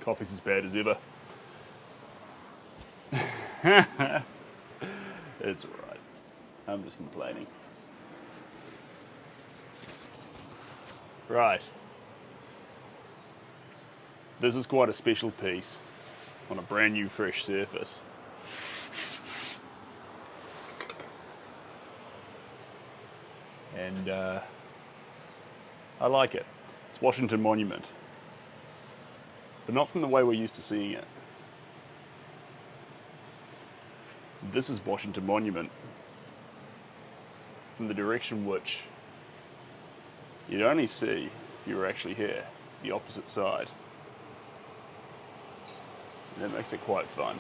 Coffee's as bad as ever. It's alright. I'm just complaining. Right. This is quite a special piece on a brand new fresh surface. And I like it. It's Washington Monument. But not from the way we're used to seeing it. This is Washington Monument from the direction which you'd only see if you were actually here, the opposite side. And that makes it quite fun.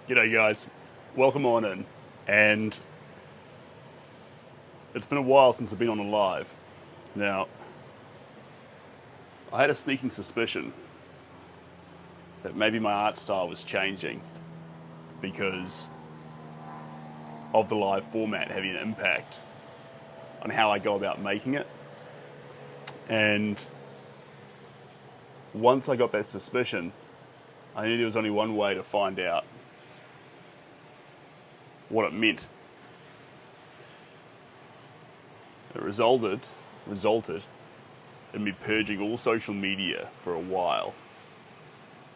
G'day guys, welcome on in. And it's been a while since I've been on a live. Now, I had a sneaking suspicion that maybe my art style was changing because of the live format having an impact on how I go about making it. And once I got that suspicion, I knew there was only one way to find out what it meant. It resulted in me purging all social media for a while.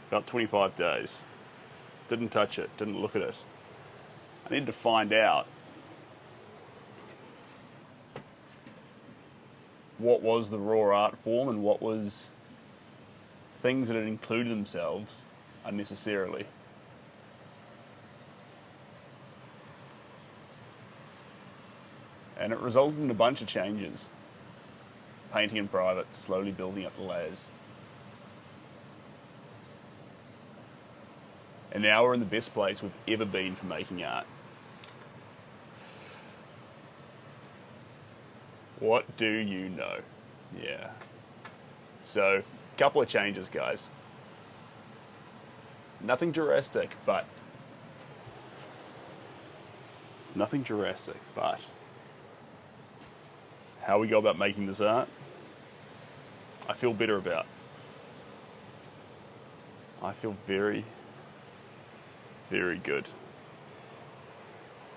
About 25 days. Didn't touch it, didn't look at it. I needed to find out what was the raw art form and what was things that had included themselves unnecessarily. And it resulted in a bunch of changes. Painting in private, slowly building up the layers. And now we're in the best place we've ever been for making art. What do you know? Yeah. So, a couple of changes, guys. Nothing drastic, but how we go about making this art, I feel better about. I feel very, very good.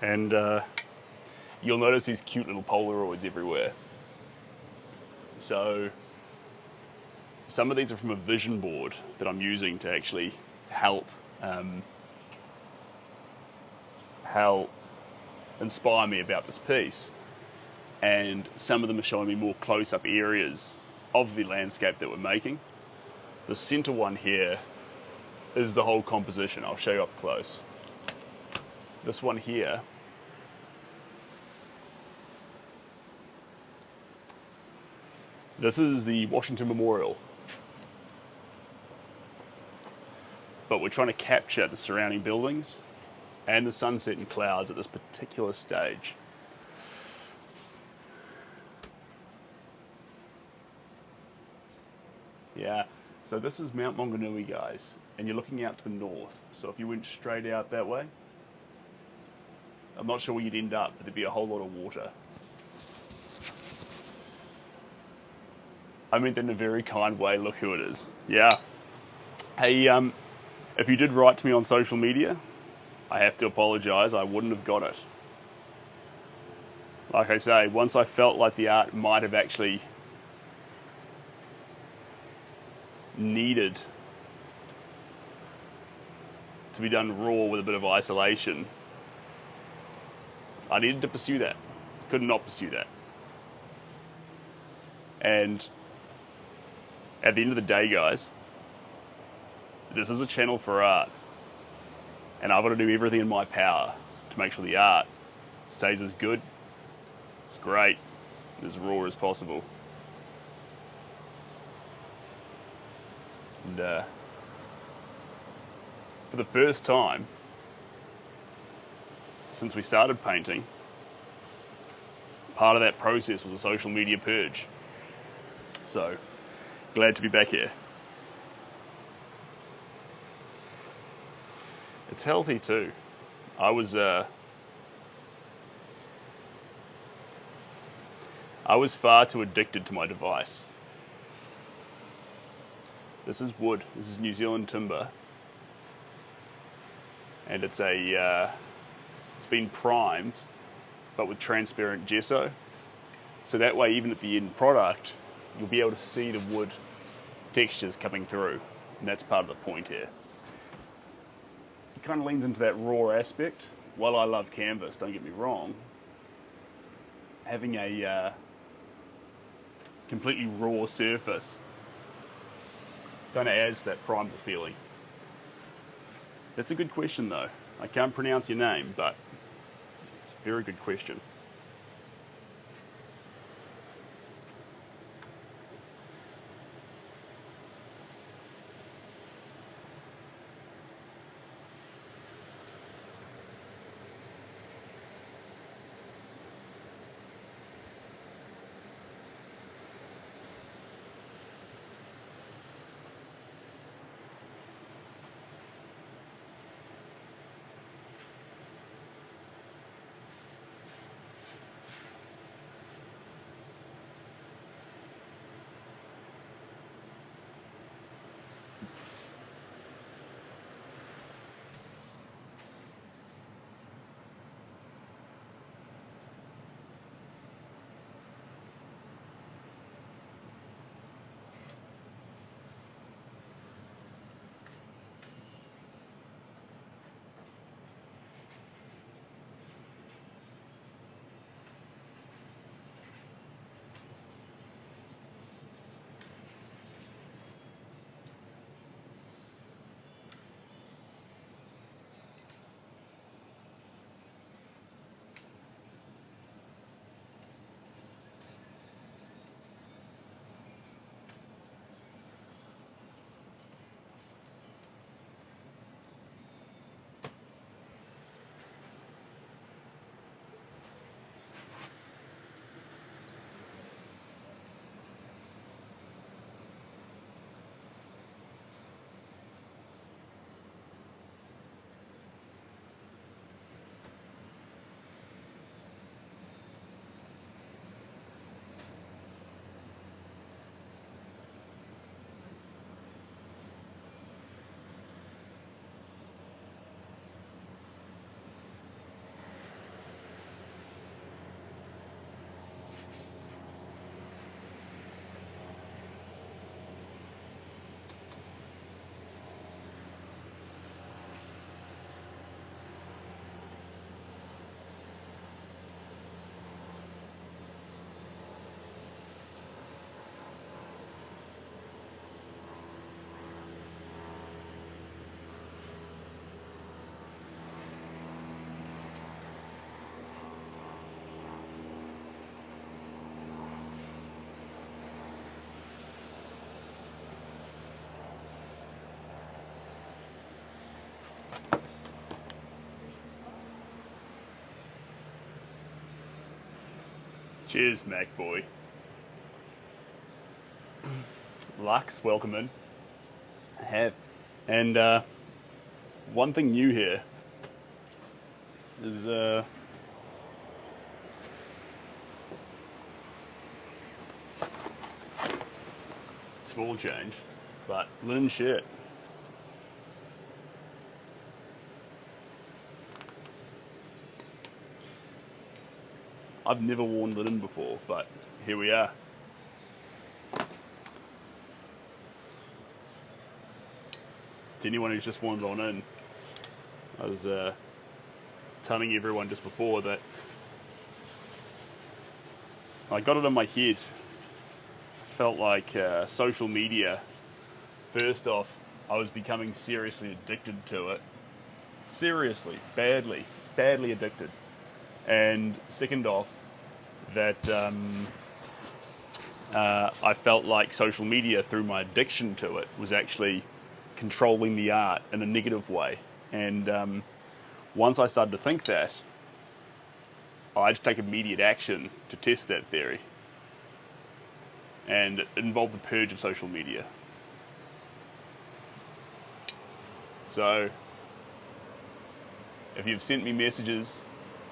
And you'll notice these cute little Polaroids everywhere. So some of these are from a vision board that I'm using to actually help inspire me about this piece. And some of them are showing me more close-up areas of the landscape that we're making. The center one here is the whole composition. I'll show you up close. This one here this is the Washington Memorial. But we're trying to capture the surrounding buildings and the sunset and clouds at this particular stage. Yeah, so this is Mount Maunganui, guys, and you're looking out to the north. So if you went straight out that way, I'm not sure where you'd end up, but there'd be a whole lot of water. I meant that in a very kind way. Look who it is. Yeah. Hey, if you did write to me on social media, I have to apologise. I wouldn't have got it. Like I say, once I felt like the art might have actually needed to be done raw with a bit of isolation, I needed to pursue that. Could not pursue that. And at the end of the day, guys, this is a channel for art. And I've got to do everything in my power to make sure the art stays as good, as great, and as raw as possible. And for the first time since we started painting, part of that process was a social media purge. So, glad to be back here. It's healthy too. I was far too addicted to my device. This is wood. This is New Zealand timber, and it's been primed, but with transparent gesso. So that way, even at the end product, you'll be able to see the wood textures coming through, and that's part of the point here. It kind of leans into that raw aspect. While I love canvas, don't get me wrong, having a completely raw surface kind of adds that primal feeling. That's a good question though. I can't pronounce your name, but it's a very good question. Cheers, Mac boy. Lux, welcome in. I have. And one thing new here is small change, but linen shirt. I've never worn linen before, but here we are. To anyone who's just wandered on in, I was telling everyone just before that I got it in my head. Felt like social media, first off, I was becoming seriously addicted to it. Seriously, badly addicted. And second off, that I felt like social media, through my addiction to it, was actually controlling the art in a negative way. And once I started to think that, I had to take immediate action to test that theory. And it involved the purge of social media. So, if you've sent me messages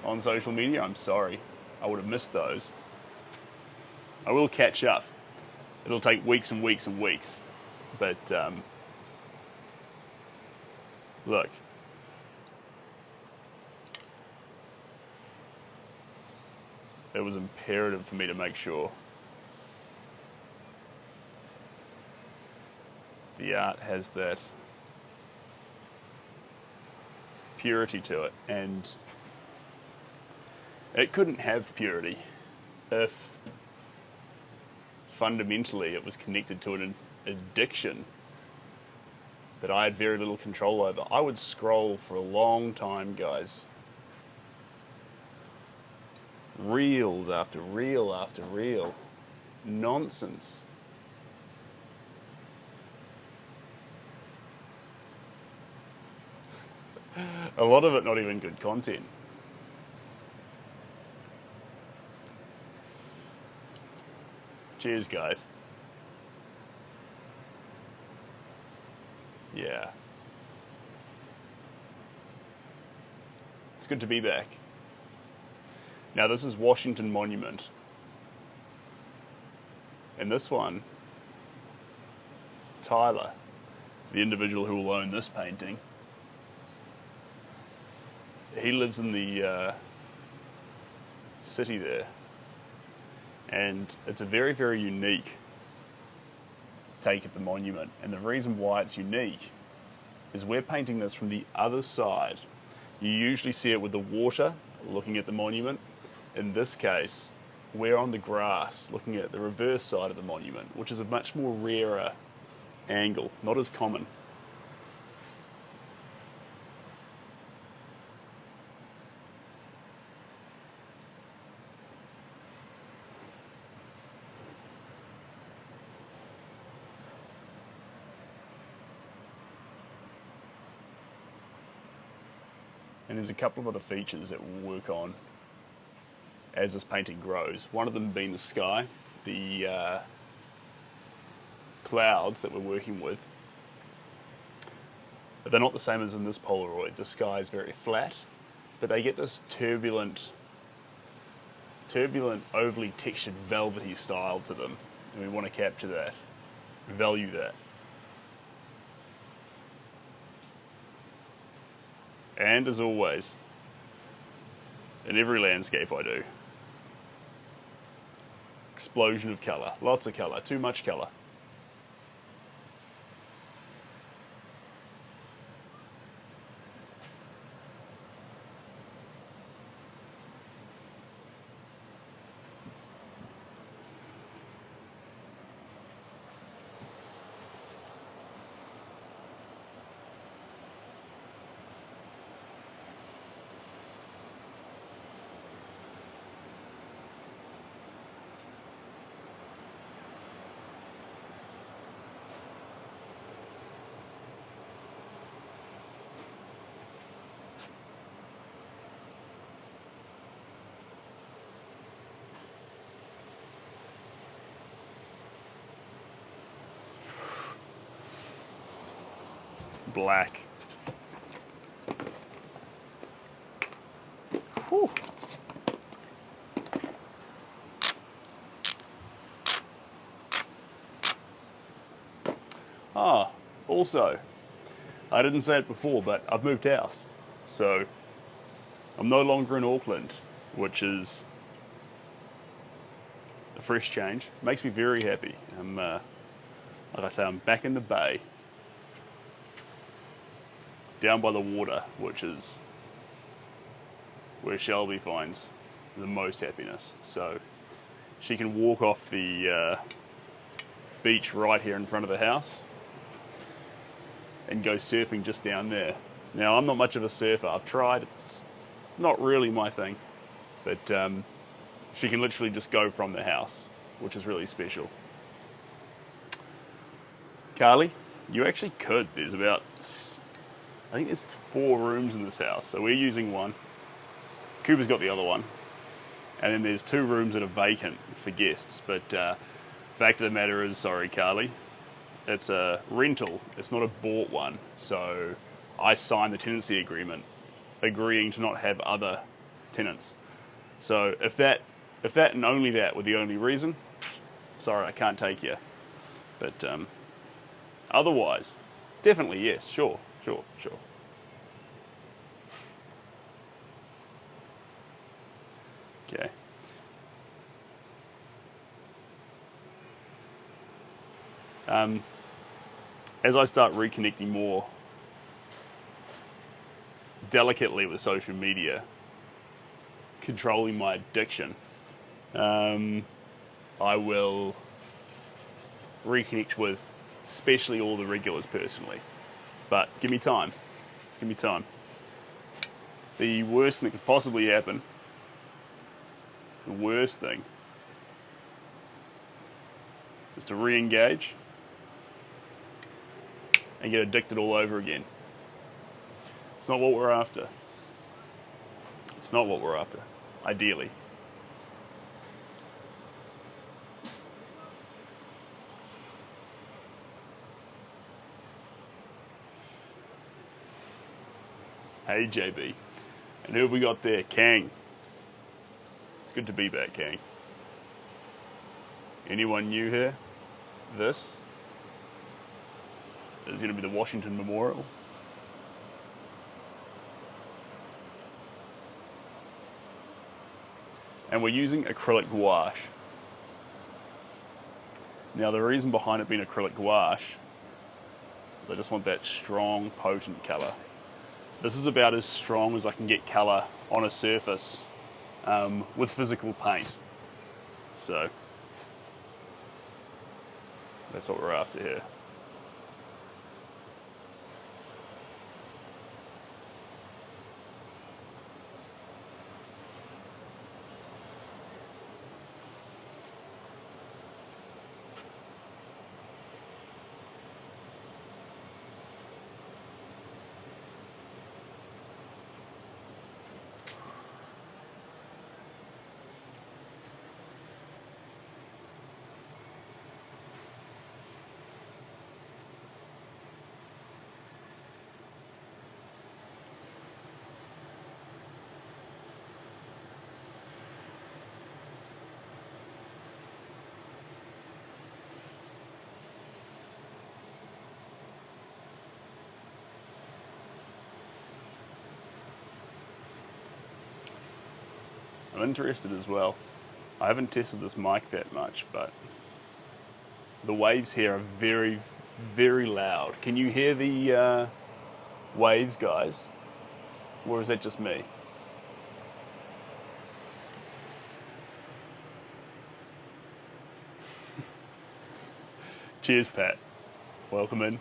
on social media, I'm sorry. I would have missed those. I will catch up. It'll take weeks and weeks and weeks. But, look. It was imperative for me to make sure the art has that purity to it, and it couldn't have purity if fundamentally it was connected to an addiction that I had very little control over. I would scroll for a long time, guys. Reels after reel after reel. Nonsense. A lot of it not even good content. Cheers, guys. Yeah. It's good to be back. Now this is Washington Monument. And this one, Tyler, the individual who will own this painting, he lives in the city there. And it's a very, very unique take of the monument. And the reason why it's unique is we're painting this from the other side. You usually see it with the water looking at the monument. In this case, we're on the grass looking at the reverse side of the monument, which is a much more rarer angle, not as common. And there's a couple of other features that we'll work on as this painting grows. One of them being the sky, the clouds that we're working with. But they're not the same as in this Polaroid. The sky is very flat, but they get this turbulent, overly textured, velvety style to them. And we want to capture that, value that. And as always, in every landscape I do, explosion of colour, lots of colour, too much colour. Black. Whew. Ah, also, I didn't say it before, but I've moved house. So, I'm no longer in Auckland, which is a fresh change. Makes me very happy. Like I say, I'm back in the bay, down by the water, which is where Shelby finds the most happiness. So, she can walk off the beach right here in front of the house and go surfing just down there. Now, I'm not much of a surfer. I've tried. It's not really my thing. But she can literally just go from the house, which is really special. Carly, you actually could. There's about, I think there's 4 rooms in this house. So we're using one. Cooper's got the other one. And then there's 2 rooms that are vacant for guests. But fact of the matter is, sorry, Carly, it's a rental. It's not a bought one. So I signed the tenancy agreement agreeing to not have other tenants. So if that and only that were the only reason, sorry, I can't take you. But otherwise, definitely yes, sure. Okay. As I start reconnecting more delicately with social media, controlling my addiction, I will reconnect with especially all the regulars personally. But give me time. Give me time. The worst thing that could possibly happen, the worst thing, is to re-engage and get addicted all over again. It's not what we're after. It's not what we're after, ideally. Hey JB. And who have we got there? Kang. It's good to be back, Kang. Anyone new here? This is going to be the Washington Memorial. And we're using acrylic gouache. Now the reason behind it being acrylic gouache is I just want that strong, potent colour. This is about as strong as I can get colour on a surface with physical paint. So that's what we're after here. I'm interested as well. I haven't tested this mic that much, but the waves here are very, very loud. Can you hear the waves, guys? Or is that just me? Cheers, Pat. Welcome in.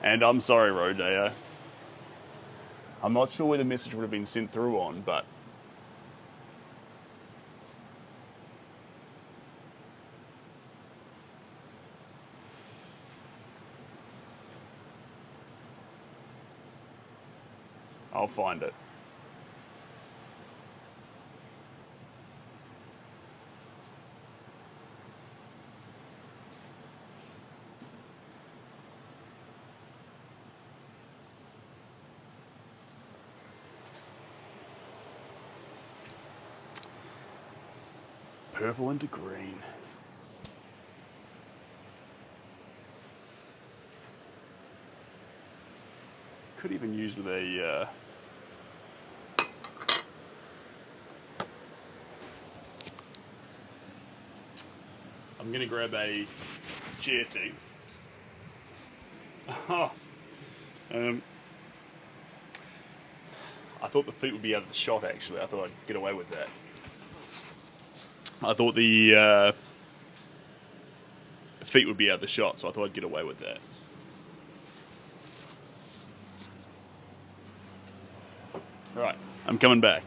And I'm sorry, Rodeo. I'm not sure where the message would have been sent through on, but I'll find it. purple into green. Could even use with a I'm going to grab a chair too. Oh, I thought the feet would be out of the shot actually. I thought I'd get away with that. I thought the feet would be out of the shot, so I thought I'd get away with that. Alright, I'm coming back.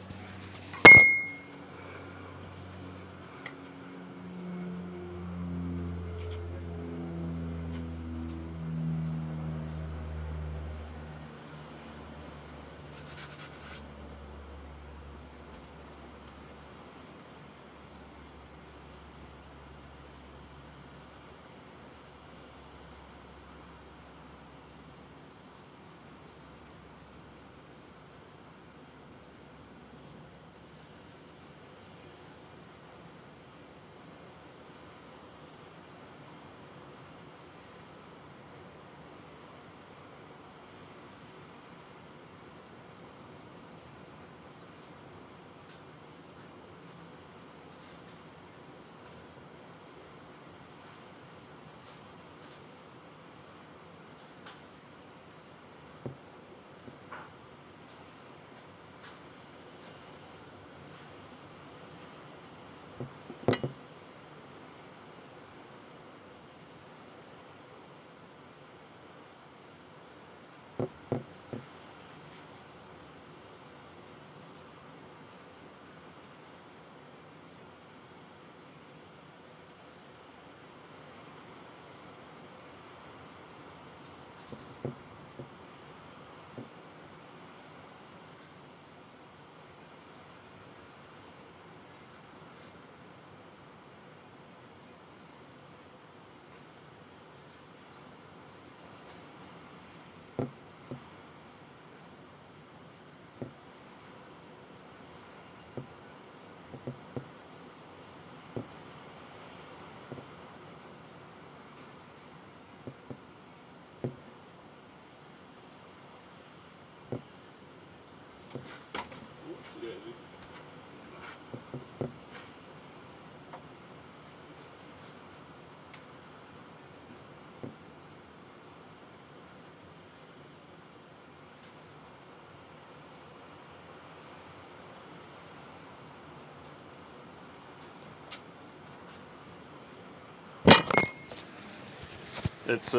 It's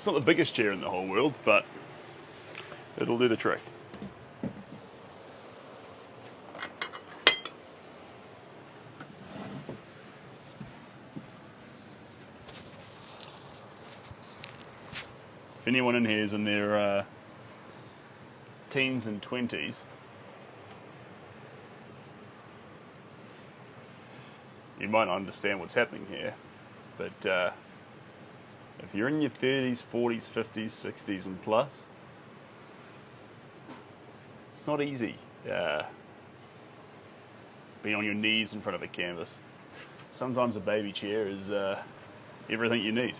not the biggest chair in the whole world, but it'll do the trick. If anyone in here is in their teens and 20s, you might not understand what's happening here, but if you're in your 30s, 40s, 50s, 60s and plus, it's not easy being on your knees in front of a canvas. Sometimes a baby chair is everything you need.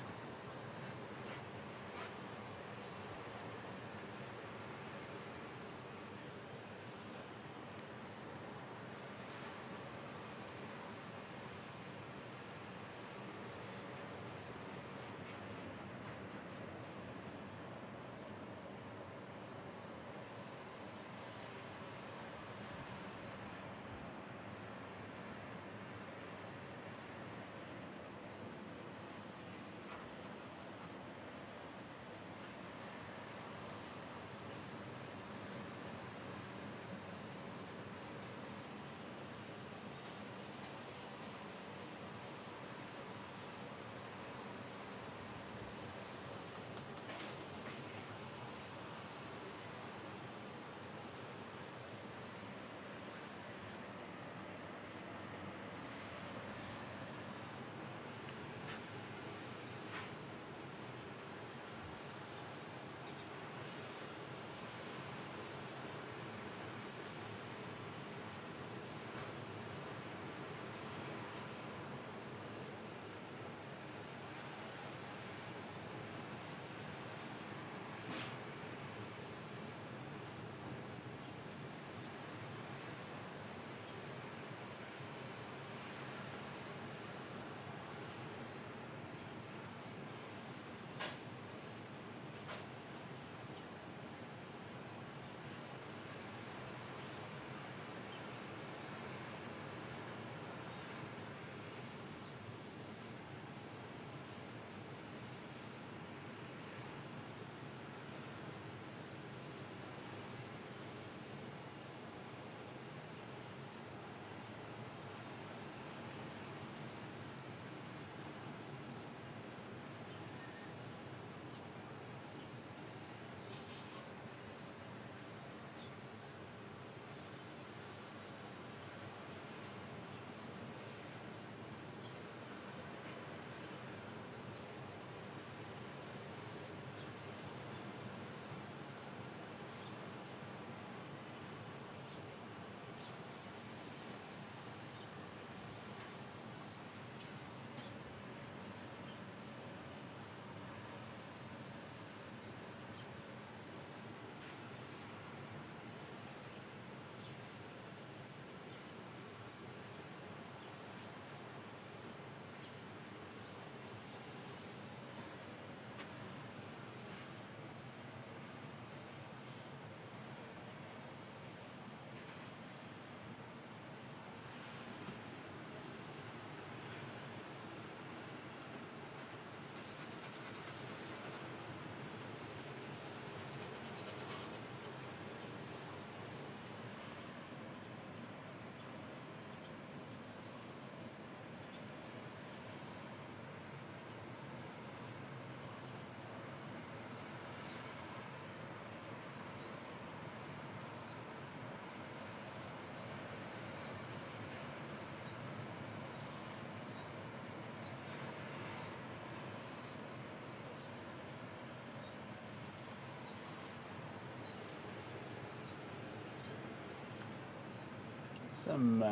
some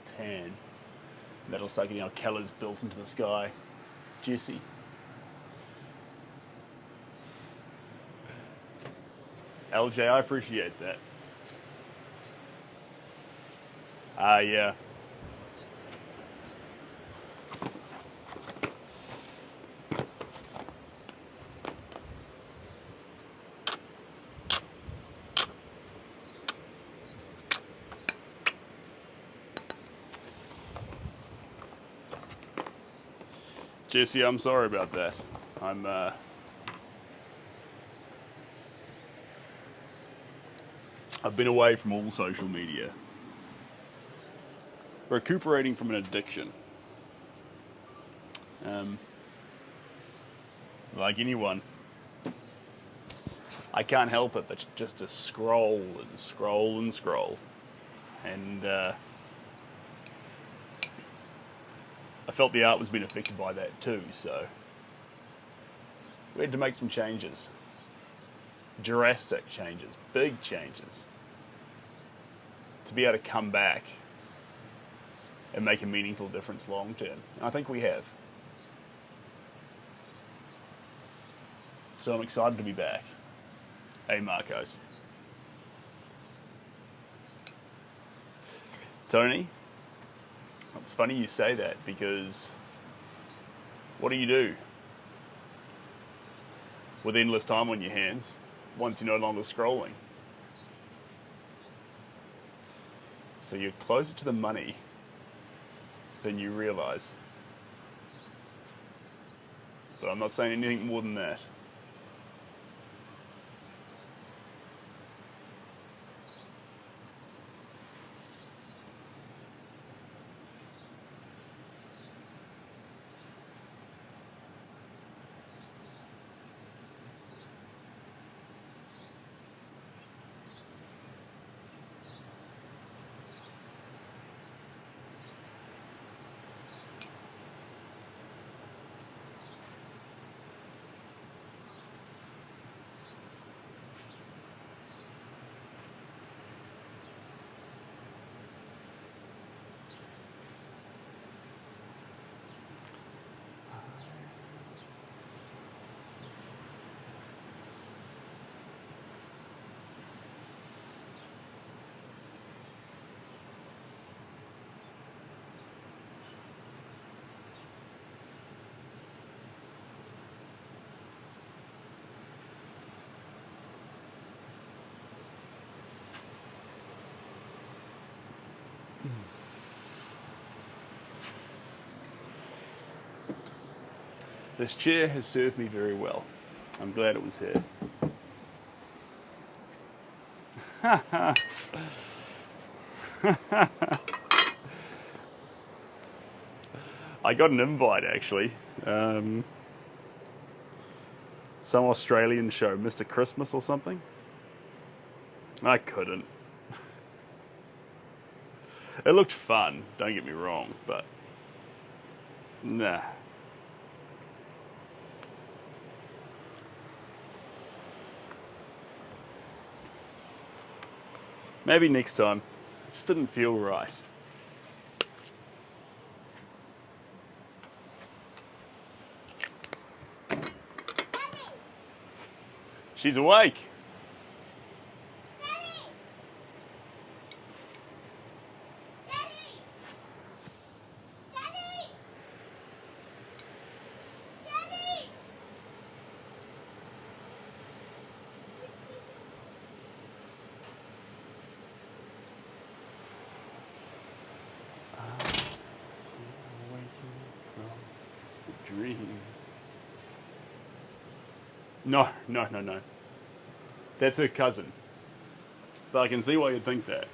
tan. Metal like, you know, colours built into the sky. Jesse. LJ, I appreciate that. Yeah. Jesse, I'm sorry about that. I've been away from all social media. Recuperating from an addiction. Like anyone, I can't help it but just to scroll and scroll and scroll. And I felt the art was being affected by that too, so we had to make some changes. Drastic changes, big changes, to be able to come back and make a meaningful difference long term. And I think we have. So I'm excited to be back. Hey, Marcos. Tony, it's funny you say that, because what do with endless time on your hands once you're no longer scrolling? So you're closer to the money than you realize. But I'm not saying anything more than that. This chair has served me very well. I'm glad it was here. I got an invite, actually. Some Australian show, Mr. Christmas or something. I couldn't. It looked fun, don't get me wrong, but nah. Maybe next time. It just didn't feel right. She's awake. Dream. No. That's her cousin. But I can see why you'd think that.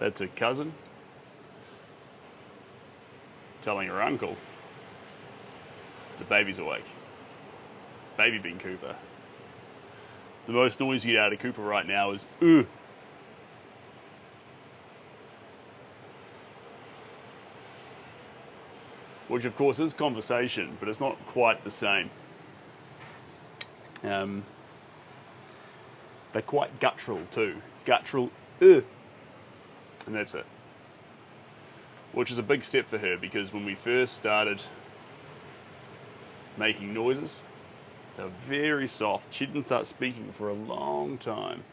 That's her cousin telling her uncle the baby's awake. Baby being Cooper. The most noise you get out of Cooper right now is ugh. Which of course is conversation, but it's not quite the same. They're quite guttural too. Guttural, and that's it. Which is a big step for her, because when we first started making noises, they were very soft. She didn't start speaking for a long time.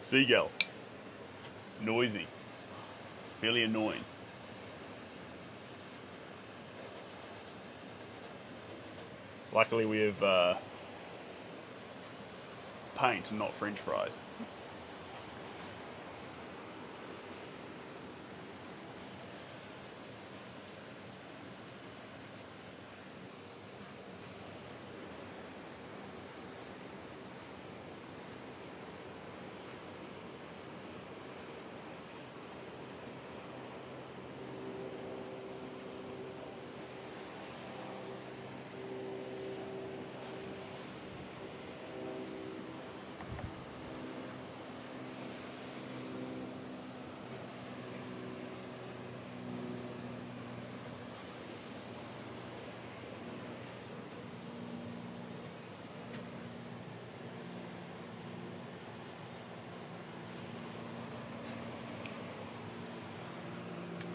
Seagull. Noisy. Fairly annoying. Luckily we have paint and not French fries.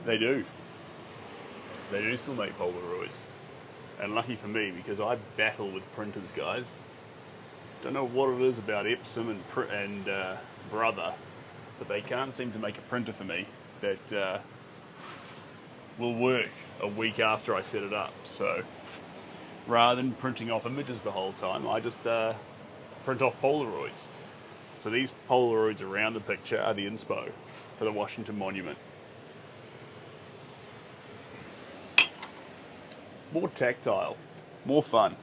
They do. They do still make Polaroids. And lucky for me, because I battle with printers, guys. Don't know what it is about Epsom and Brother, but they can't seem to make a printer for me that will work a week after I set it up. So rather than printing off images the whole time, I just print off Polaroids. So these Polaroids around the picture are the inspo for the Washington Monument. More tactile, more fun.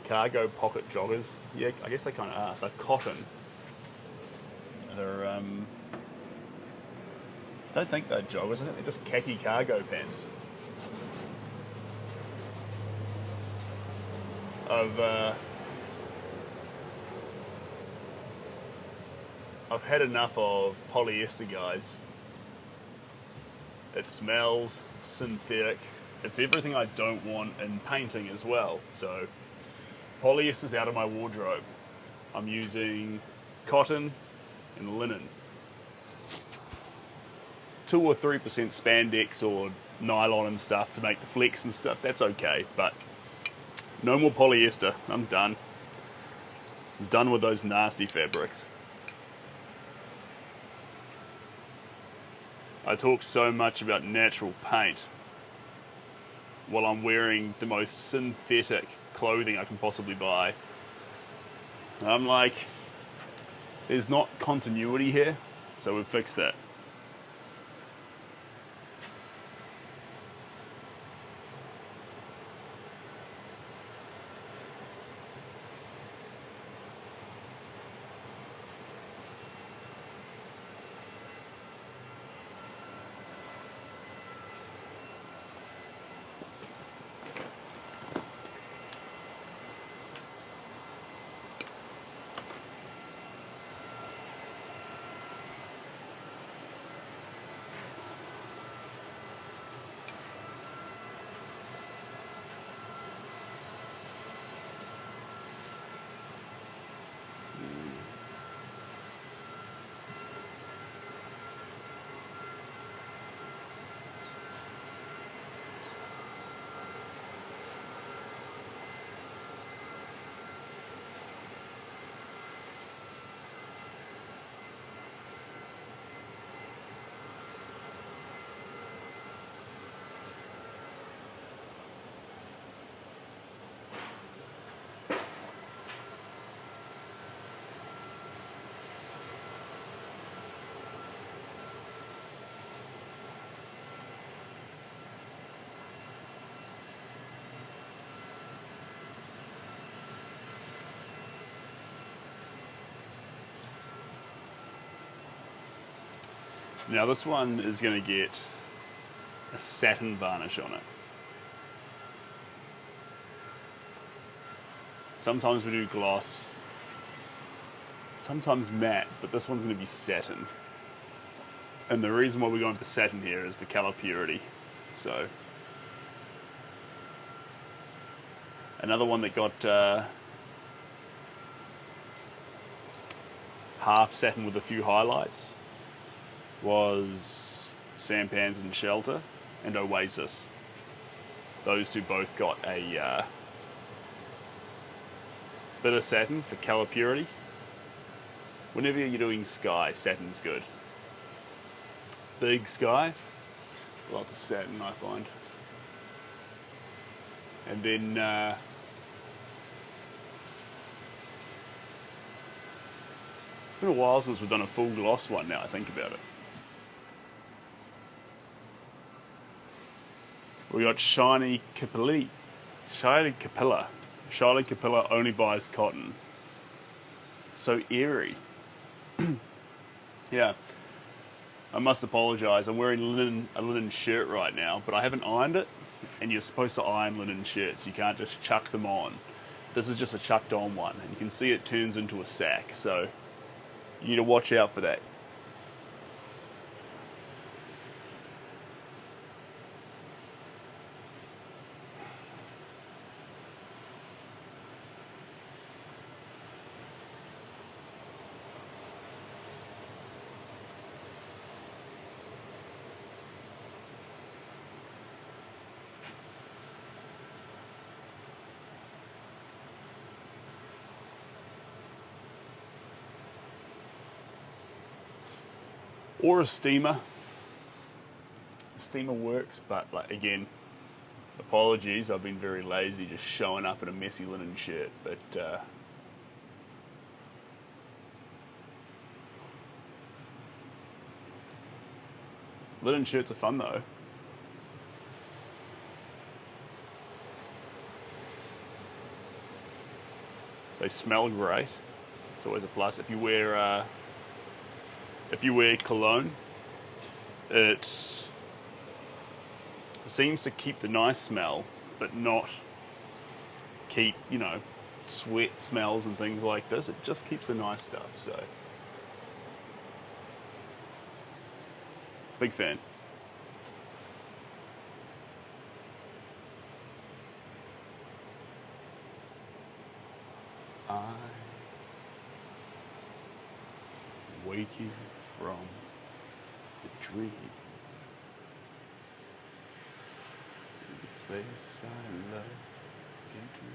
Cargo pocket joggers. Yeah, I guess they kind of are. They're cotton. They're, I don't think they're joggers. I think they're just khaki cargo pants. I've had enough of polyester, guys. It smells, it's synthetic. It's everything I don't want in painting as well. So polyester's out of my wardrobe. I'm using cotton and linen. 2 or 3% spandex or nylon and stuff to make the flex and stuff, that's okay, but no more polyester. I'm done. I'm done with those nasty fabrics. I talk so much about natural paint while I'm wearing the most synthetic clothing I can possibly buy. And I'm like, there's not continuity here, so we've fixed that. Now this one is going to get a satin varnish on it. Sometimes we do gloss, sometimes matte, but this one's going to be satin. And the reason why we're going for satin here is for color purity. So another one that got half satin with a few highlights was Sampans and Shelter and Oasis. Those two both got a bit of satin for color purity. Whenever you're doing sky, satin's good. Big sky, lots of satin I find. And then it's been a while since we've done a full gloss one now I think about it. We got Shiny Capilla. Shiny Capilla. Shiny Capilla only buys cotton. So eerie. Yeah. I must apologise. I'm wearing a linen shirt right now, but I haven't ironed it. And you're supposed to iron linen shirts. You can't just chuck them on. This is just a chucked on one. And you can see it turns into a sack. So you need to watch out for that. Or a steamer. A steamer works, but like again, apologies, I've been very lazy just showing up in a messy linen shirt, but linen shirts are fun though. They smell great. It's always a plus. If you wear cologne, it seems to keep the nice smell, but not keep, you know, sweat smells and things like this. It just keeps the nice stuff, so. Big fan. Waking from the dream, the place I love into.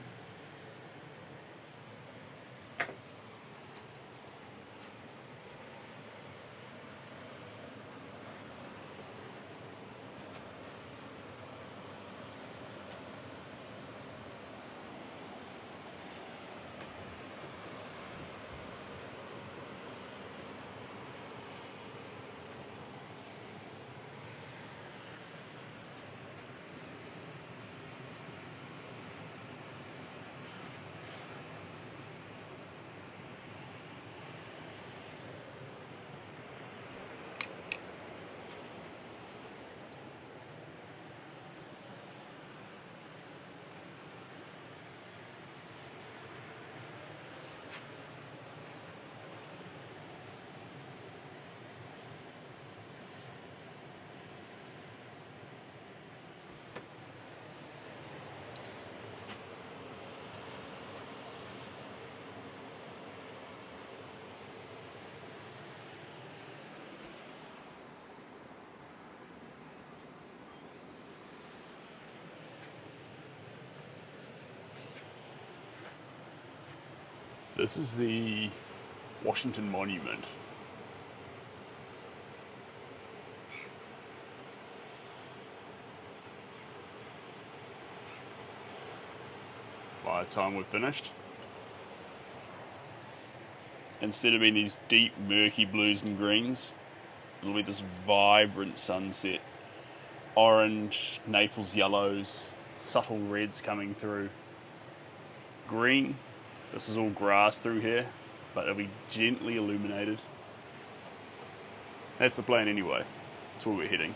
This is the Washington Monument. By the time we're finished, instead of being these deep murky blues and greens, it'll be this vibrant sunset. Orange, Naples yellows, subtle reds coming through. Green, this is all grass through here, but it'll be gently illuminated. That's the plan anyway. That's where we're heading.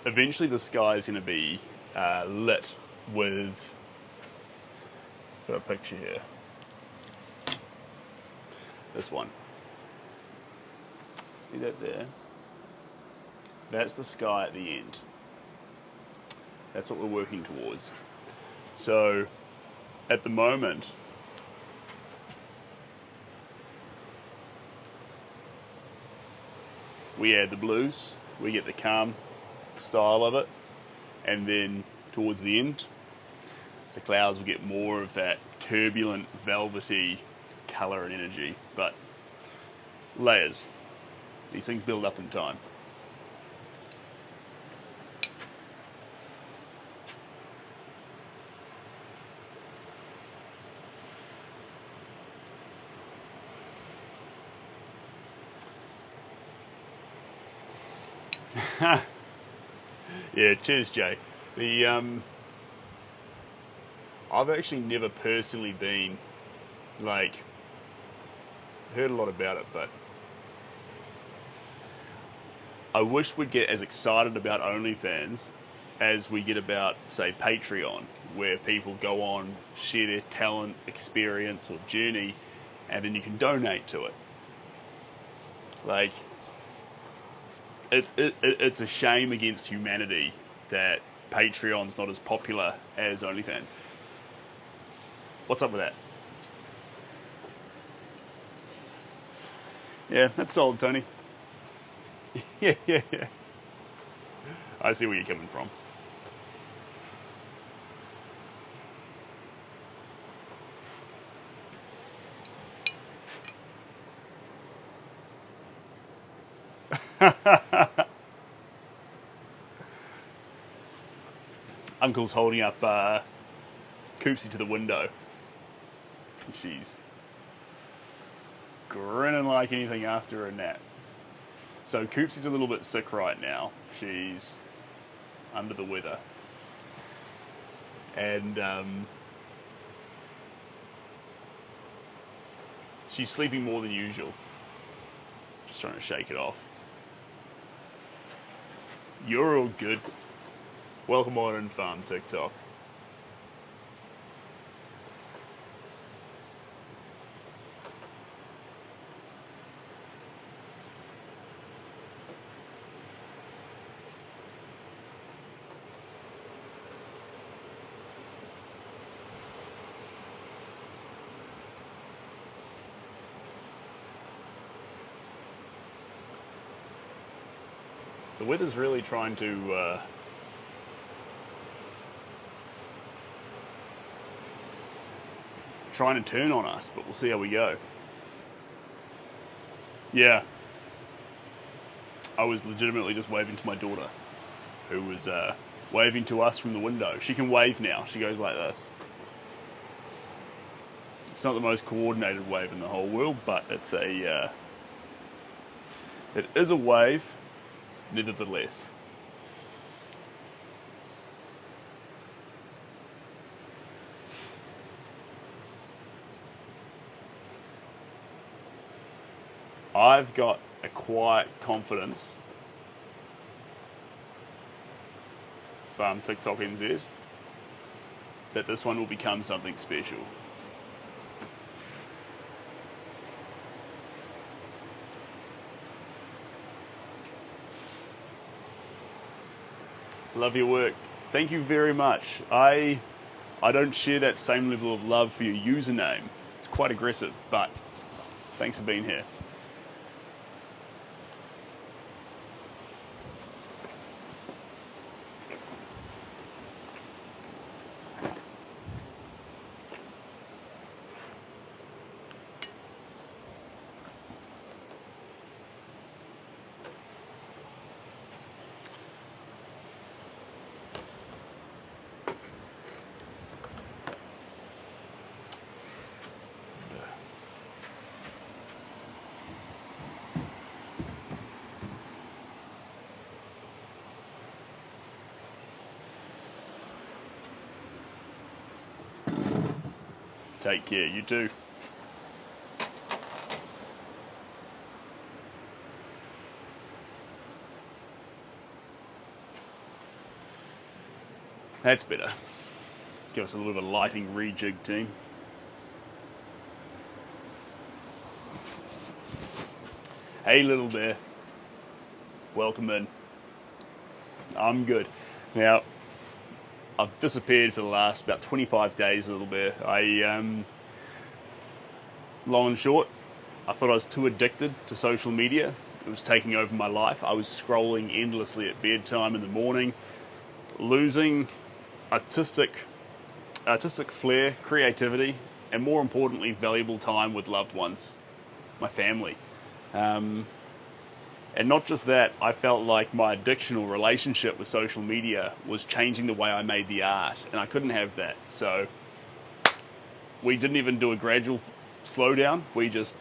Eventually the sky is going to be lit with, got a picture here, this one. See that there? That's the sky at the end. That's what we're working towards. So at the moment, we add the blues, we get the calm style of it, and then towards the end the clouds will get more of that turbulent velvety colour and energy, but layers. These things build up in time. Yeah, cheers, Jay. I've actually never personally been, like, heard a lot about it, but I wish we'd get as excited about OnlyFans as we get about, say, Patreon, where people go on, share their talent, experience, or journey, and then you can donate to it. Like, it's a shame against humanity that Patreon's not as popular as OnlyFans. What's up with that? Yeah, that's solid, Tony. Yeah, yeah, yeah. I see where you're coming from. Uncle's holding up Coopsie to the window. She's grinning like anything after a nap. So Coopsie's a little bit sick right now. She's under the weather. And she's sleeping more than usual. Just trying to shake it off. You're all good. Welcome on and farm TikTok. The weather's really trying to turn on us, but we'll see how we go. Yeah. I was legitimately just waving to my daughter, who was waving to us from the window. She can wave now. She goes like this. It's not the most coordinated wave in the whole world, but it's it is a wave, nevertheless. I've got a quiet confidence, Farm TikTok NZ, that this one will become something special. Love your work. Thank you very much. I don't share that same level of love for your username. It's quite aggressive, but thanks for being here. Take care, you too. That's better. Give us a little bit of lighting rejig, team. Hey, little bear. Welcome in. I'm good. Now, I've disappeared for the last about 25 days, a little bit. Long and short, I thought I was too addicted to social media. It was taking over my life. I was scrolling endlessly at bedtime in the morning, losing artistic flair, creativity, and more importantly, valuable time with loved ones, my family. And not just that, I felt like my addictional relationship with social media was changing the way I made the art, and I couldn't have that. So we didn't even do a gradual slowdown. We just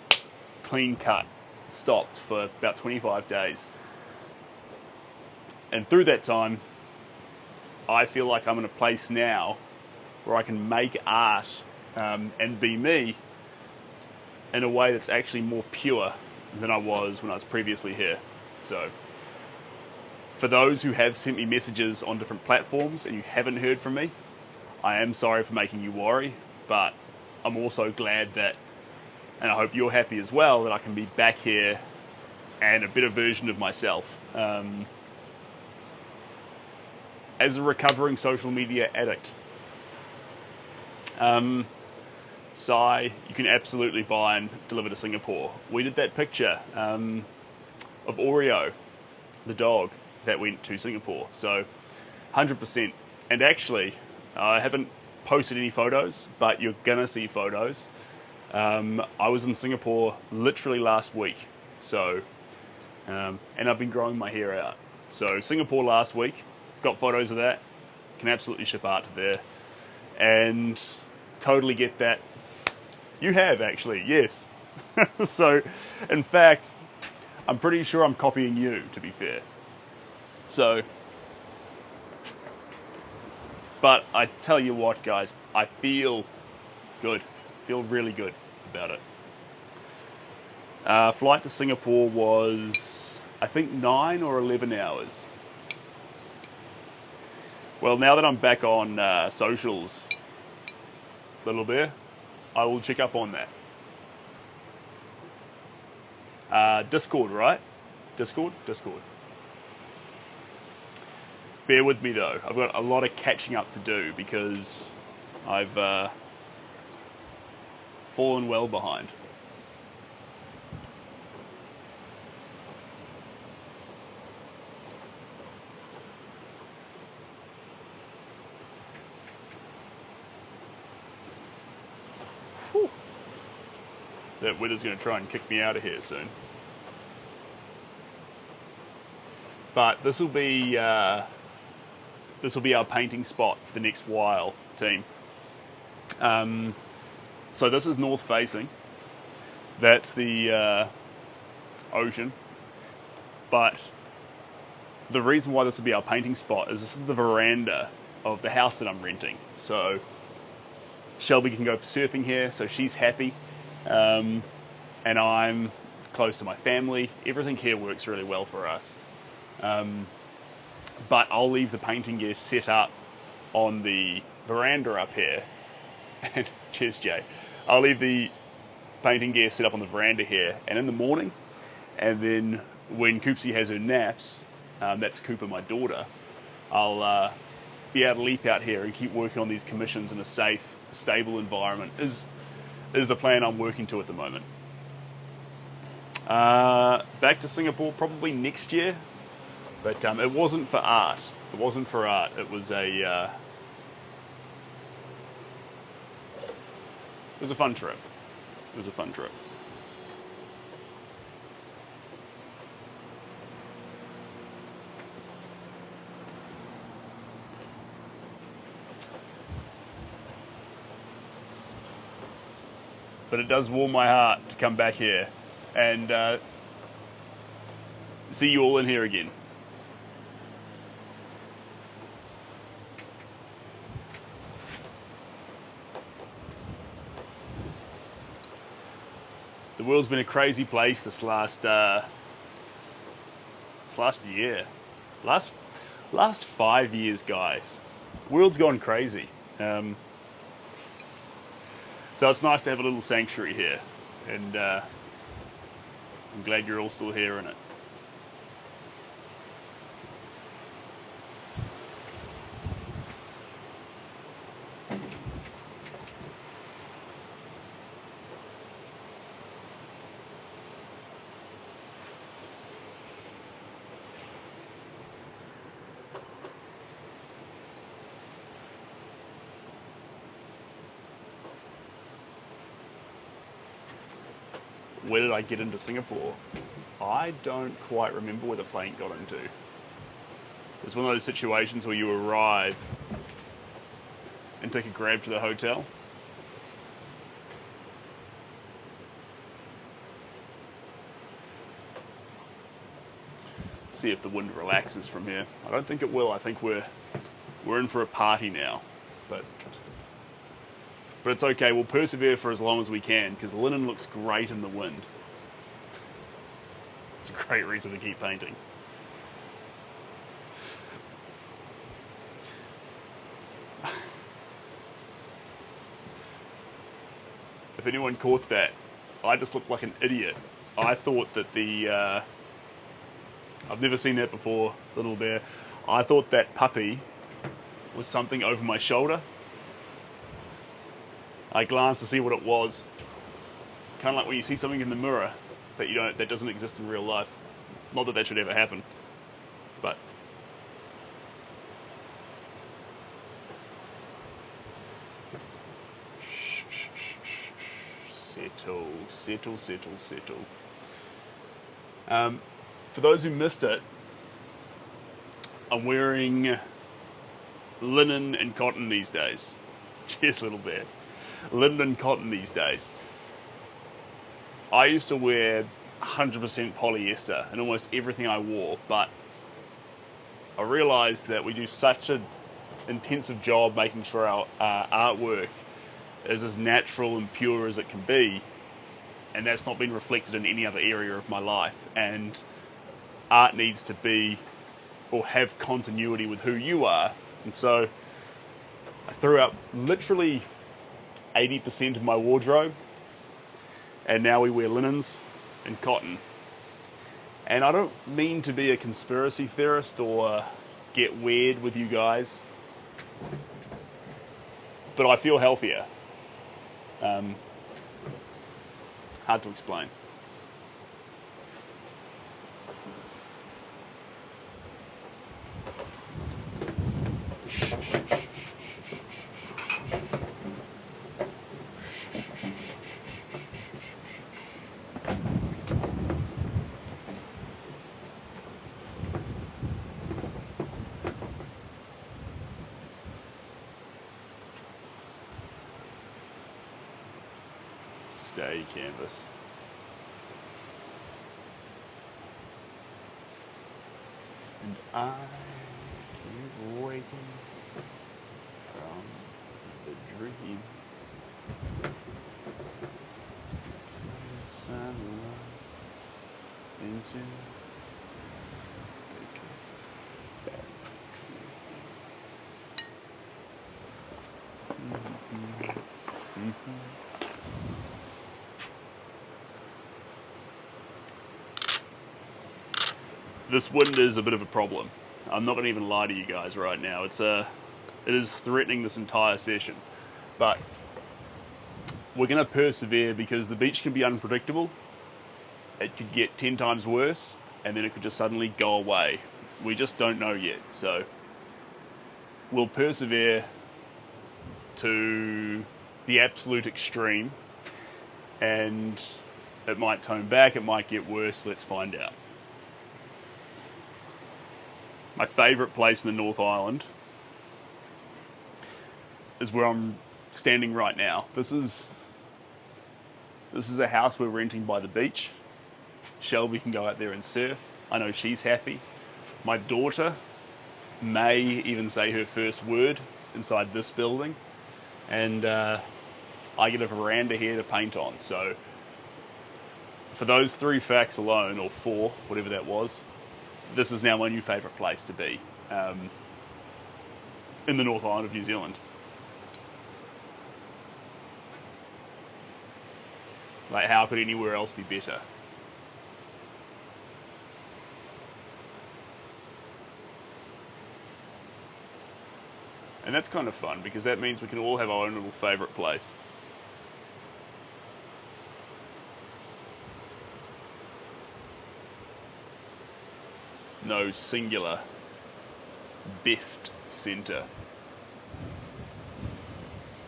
clean cut, stopped for about 25 days. And through that time, I feel like I'm in a place now where I can make art and be me in a way that's actually more pure than I was when I was previously here. So for those who have sent me messages on different platforms and you haven't heard from me, I am sorry for making you worry, but I'm also glad that, and I hope you're happy as well, that I can be back here and a better version of myself. As a recovering social media addict. Sai, you can absolutely buy and deliver to Singapore. We did that picture of Oreo the dog that went to Singapore. So 100%. And actually, I haven't posted any photos, but you're gonna see photos. I was in Singapore literally last week. So, and I've been growing my hair out. So Singapore last week, got photos of that. Can absolutely ship art to there. And totally get that. You have actually, yes. So, in fact, I'm pretty sure I'm copying you, to be fair. So, but I tell you what, guys, I feel good. Feel really good about it. Flight to Singapore was, I think, 9 or 11 hours. Well, now that I'm back on socials, Little Bear, I will check up on that. Discord, right? Discord? Bear with me though, I've got a lot of catching up to do because I've fallen well behind. Whew. That weather's going to try and kick me out of here soon. But this will be our painting spot for the next while, team. So this is north facing. That's the ocean. But the reason why this will be our painting spot is this is the veranda of the house that I'm renting. So Shelby can go surfing here, so she's happy. And I'm close to my family. Everything here works really well for us. But I'll leave the painting gear set up on the veranda up here. And cheers, Jay. I'll leave the painting gear set up on the veranda here, and in the morning, and then when Coopsie has her naps, that's Cooper, my daughter, I'll be able to leap out here and keep working on these commissions in a safe, stable environment. Is the plan I'm working to at the moment. Back to Singapore probably next year. But it wasn't for art. It wasn't for art. It was a fun trip. It was a fun trip. But it does warm my heart to come back here and see you all in here again. The world's been a crazy place this last year, last 5 years, guys. The world's gone crazy. So it's nice to have a little sanctuary here, and I'm glad you're all still here in it. Where did I get into Singapore? I don't quite remember where the plane got into. It's one of those situations where you arrive and take a grab to the hotel. See if the wind relaxes from here. I don't think it will. I think we're in for a party now. But it's okay, we'll persevere for as long as we can, because linen looks great in the wind. It's a great reason to keep painting. If anyone caught that, I just looked like an idiot. I thought that I've never seen that before, Little Bear. I thought that puppy was something over my shoulder. I glanced to see what it was. Kind of like when you see something in the mirror that that doesn't exist in real life. Not that that should ever happen. Settle, settle, settle, settle. For those who missed it, I'm wearing linen and cotton these days. Cheers, little bear. Linen and cotton these days. I used to wear 100% polyester in almost everything I wore, but I realised that we do such an intensive job making sure our artwork is as natural and pure as it can be, and that's not been reflected in any other area of my life. And art needs to be, or have continuity with who you are. And so I threw out literally 80% of my wardrobe, and now we wear linens and cotton. And I don't mean to be a conspiracy theorist or get weird with you guys, but I feel healthier. Hard to explain. Stay canvas. And I keep waking from the dream. Sunlight into This wind is a bit of a problem. I'm not going to even lie to you guys right now. It is threatening this entire session, but we're going to persevere because the beach can be unpredictable. It could get 10 times worse, and then it could just suddenly go away. We just don't know yet, so we'll persevere to the absolute extreme, and it might tone back, it might get worse. Let's find out. My favourite place in the North Island is where I'm standing right now. This is a house we're renting by the beach. Shelby can go out there and surf. I know she's happy. My daughter may even say her first word inside this building. And I get a veranda here to paint on. So for those 3 facts alone, or 4, whatever that was, this is now my new favourite place to be in the North Island of New Zealand. Like, how could anywhere else be better? And that's kind of fun, because that means we can all have our own little favourite place. No singular best centre.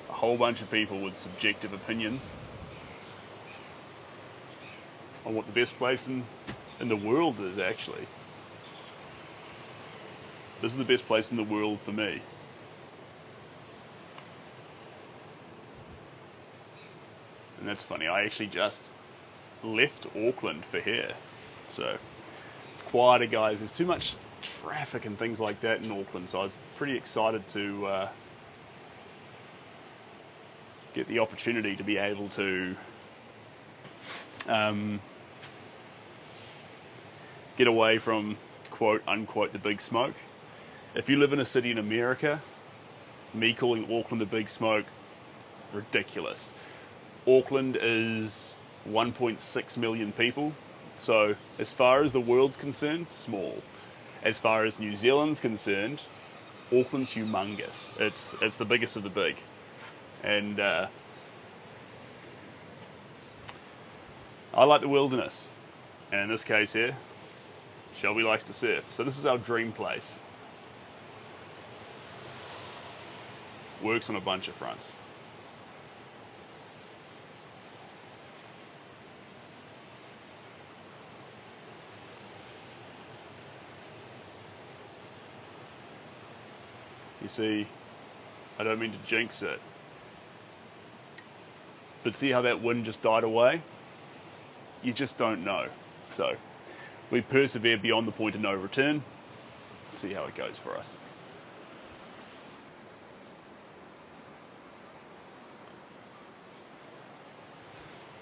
A whole bunch of people with subjective opinions on what the best place in the world is, actually. This is the best place in the world for me. And that's funny, I actually just left Auckland for here. So it's quieter, guys. There's too much traffic and things like that in Auckland, so I was pretty excited to get the opportunity to be able to get away from quote unquote the big smoke. If you live in a city in America, me calling Auckland the big smoke, ridiculous. Auckland is 1.6 million people. So as far as the world's concerned, small. As far as New Zealand's concerned, Auckland's humongous. It's the biggest of the big. And I like the wilderness. And in this case here, Shelby likes to surf. So this is our dream place. Works on a bunch of fronts. You see, I don't mean to jinx it, but see how that wind just died away? You just don't know. So we persevere beyond the point of no return, see how it goes for us.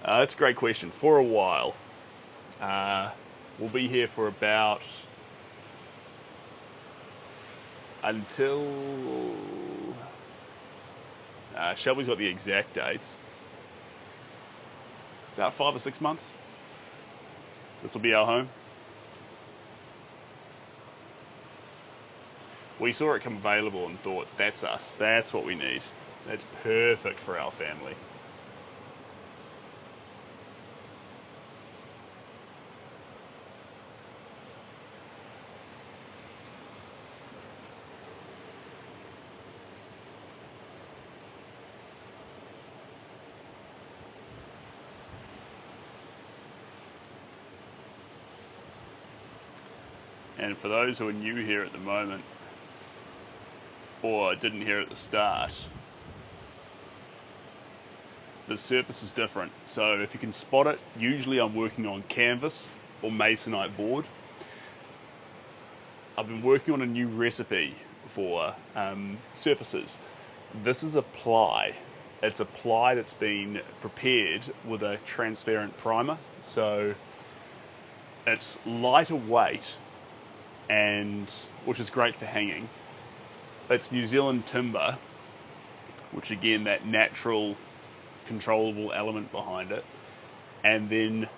That's a great question. For a while. We'll be here for about until Shelby's got the exact dates. About 5 or 6 months. This will be our home. We saw it come available and thought, that's us. That's what we need. That's perfect for our family. And for those who are new here at the moment, or didn't hear at the start, the surface is different. So if you can spot it, usually I'm working on canvas or masonite board. I've been working on a new recipe for surfaces. This is a ply. It's a ply that's been prepared with a transparent primer. So it's lighter weight, and which is great for hanging. It's New Zealand timber, which again, that natural controllable element behind it, and then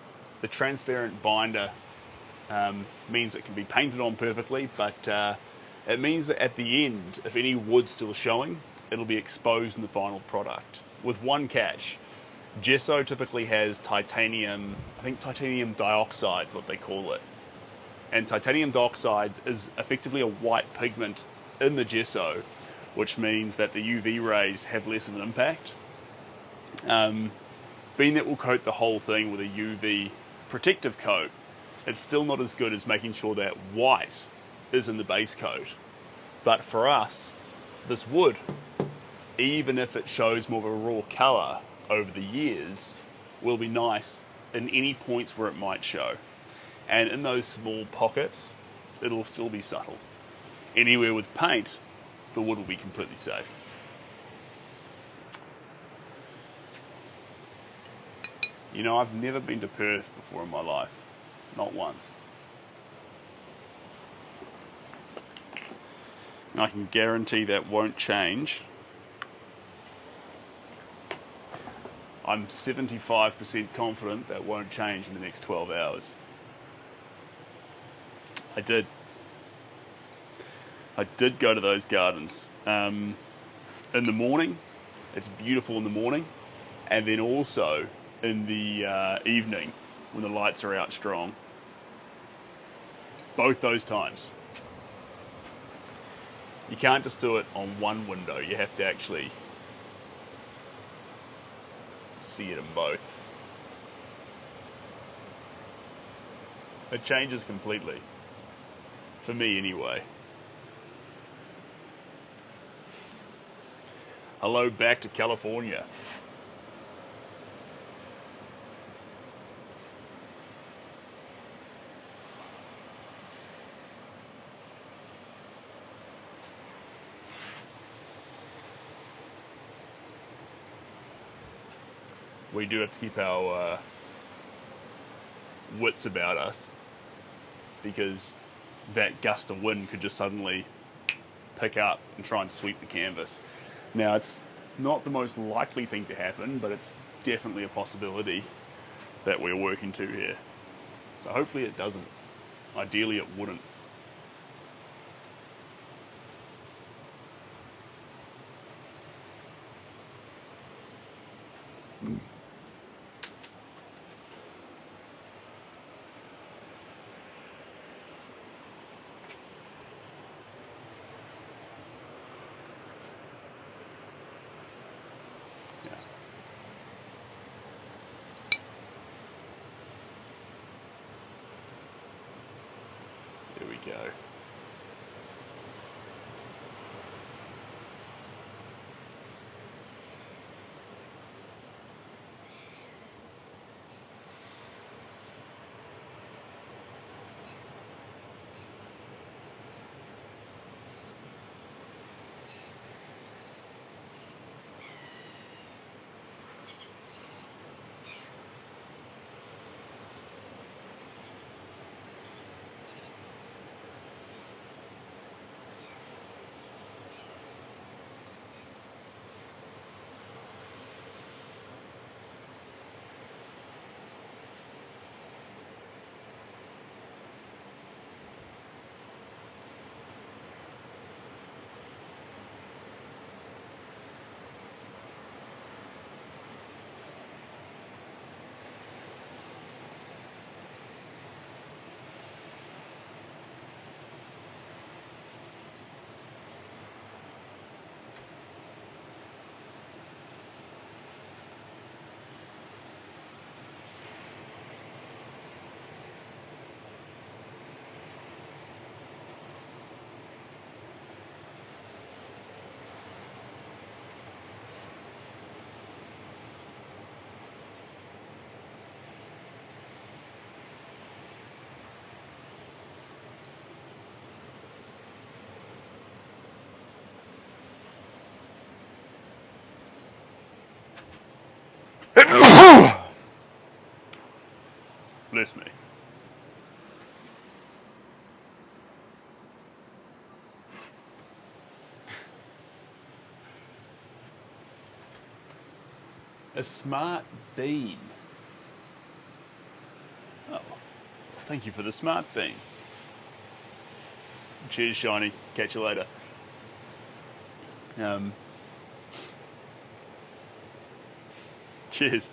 the transparent binder means it can be painted on perfectly, but it means that at the end, if any wood's still showing, it'll be exposed in the final product. With one catch, gesso typically has titanium, I think titanium dioxide is what they call it. And titanium dioxide is effectively a white pigment in the gesso, which means that the UV rays have less of an impact. Being that we'll coat the whole thing with a UV protective coat, it's still not as good as making sure that white is in the base coat. But for us, this wood, even if it shows more of a raw colour over the years, will be nice in any points where it might show. And in those small pockets, it'll still be subtle. Anywhere with paint, the wood will be completely safe. You know, I've never been to Perth before in my life. Not once. And I can guarantee that won't change. I'm 75% confident that won't change in the next 12 hours. I did go to those gardens in the morning. It's beautiful in the morning, and then also in the evening when the lights are out strong. Both those times. You can't just do it on one window. You have to actually see it in both. It changes completely. For me, anyway. Hello back to California. We do have to keep our wits about us, because that gust of wind could just suddenly pick up and try and sweep the canvas. Now, it's not the most likely thing to happen, but it's definitely a possibility that we're working to here. So hopefully it doesn't. Ideally it wouldn't. There we go. Bless me. A smart bean. Oh, thank you for the smart bean. Cheers, Shiny. Catch you later. Cheers.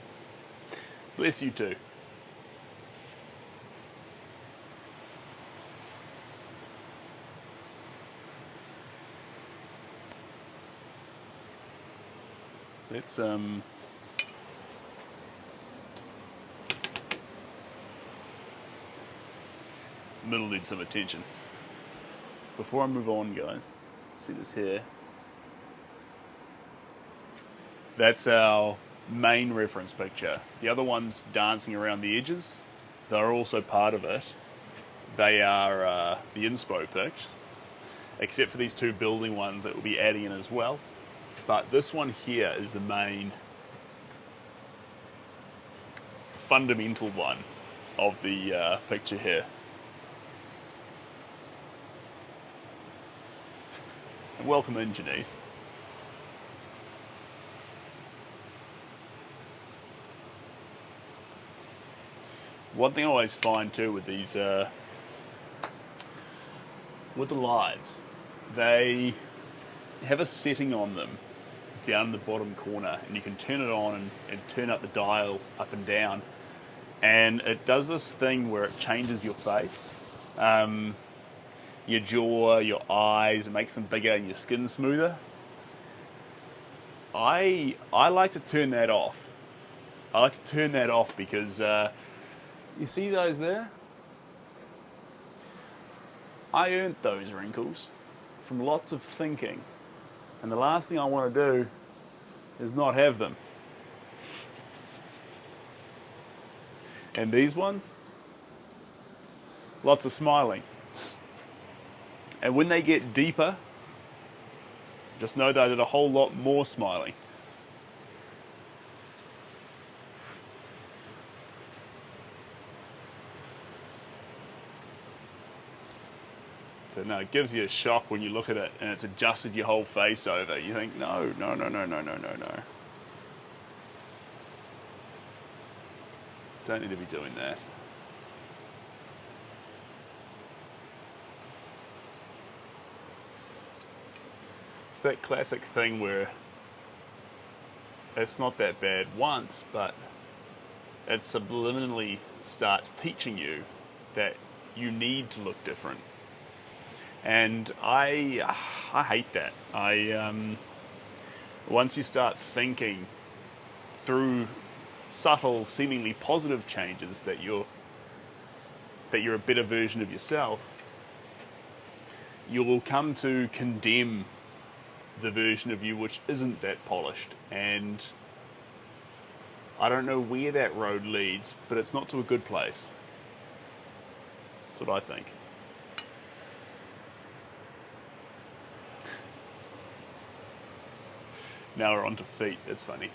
Bless you too. Let's middle needs some attention. Before I move on, guys, see this here? That's our main reference picture. The other ones dancing around the edges, they're also part of it. They are the inspo pics, except for these two building ones that we'll be adding in as well. But this one here is the main fundamental one of the picture here. And welcome in, Janice. One thing I always find too with these, with the lives, they have a setting on them down in the bottom corner, and you can turn it on and turn up the dial up and down, and it does this thing where it changes your face, your jaw, your eyes, it makes them bigger and your skin smoother. I like to turn that off. I like to turn that off because you see those there? I earned those wrinkles from lots of thinking, and the last thing I want to do is not have them. And these ones, lots of smiling. And when they get deeper, just know that I did a whole lot more smiling. So no, it gives you a shock when you look at it and it's adjusted your whole face over. You think, no. Don't need to be doing that. It's that classic thing where it's not that bad once, but it subliminally starts teaching you that you need to look different. And I hate that. Once you start thinking through subtle, seemingly positive changes that you're a better version of yourself, you will come to condemn the version of you which isn't that polished. And I don't know where that road leads, but it's not to a good place. That's what I think. Now we're on to feet. It's funny.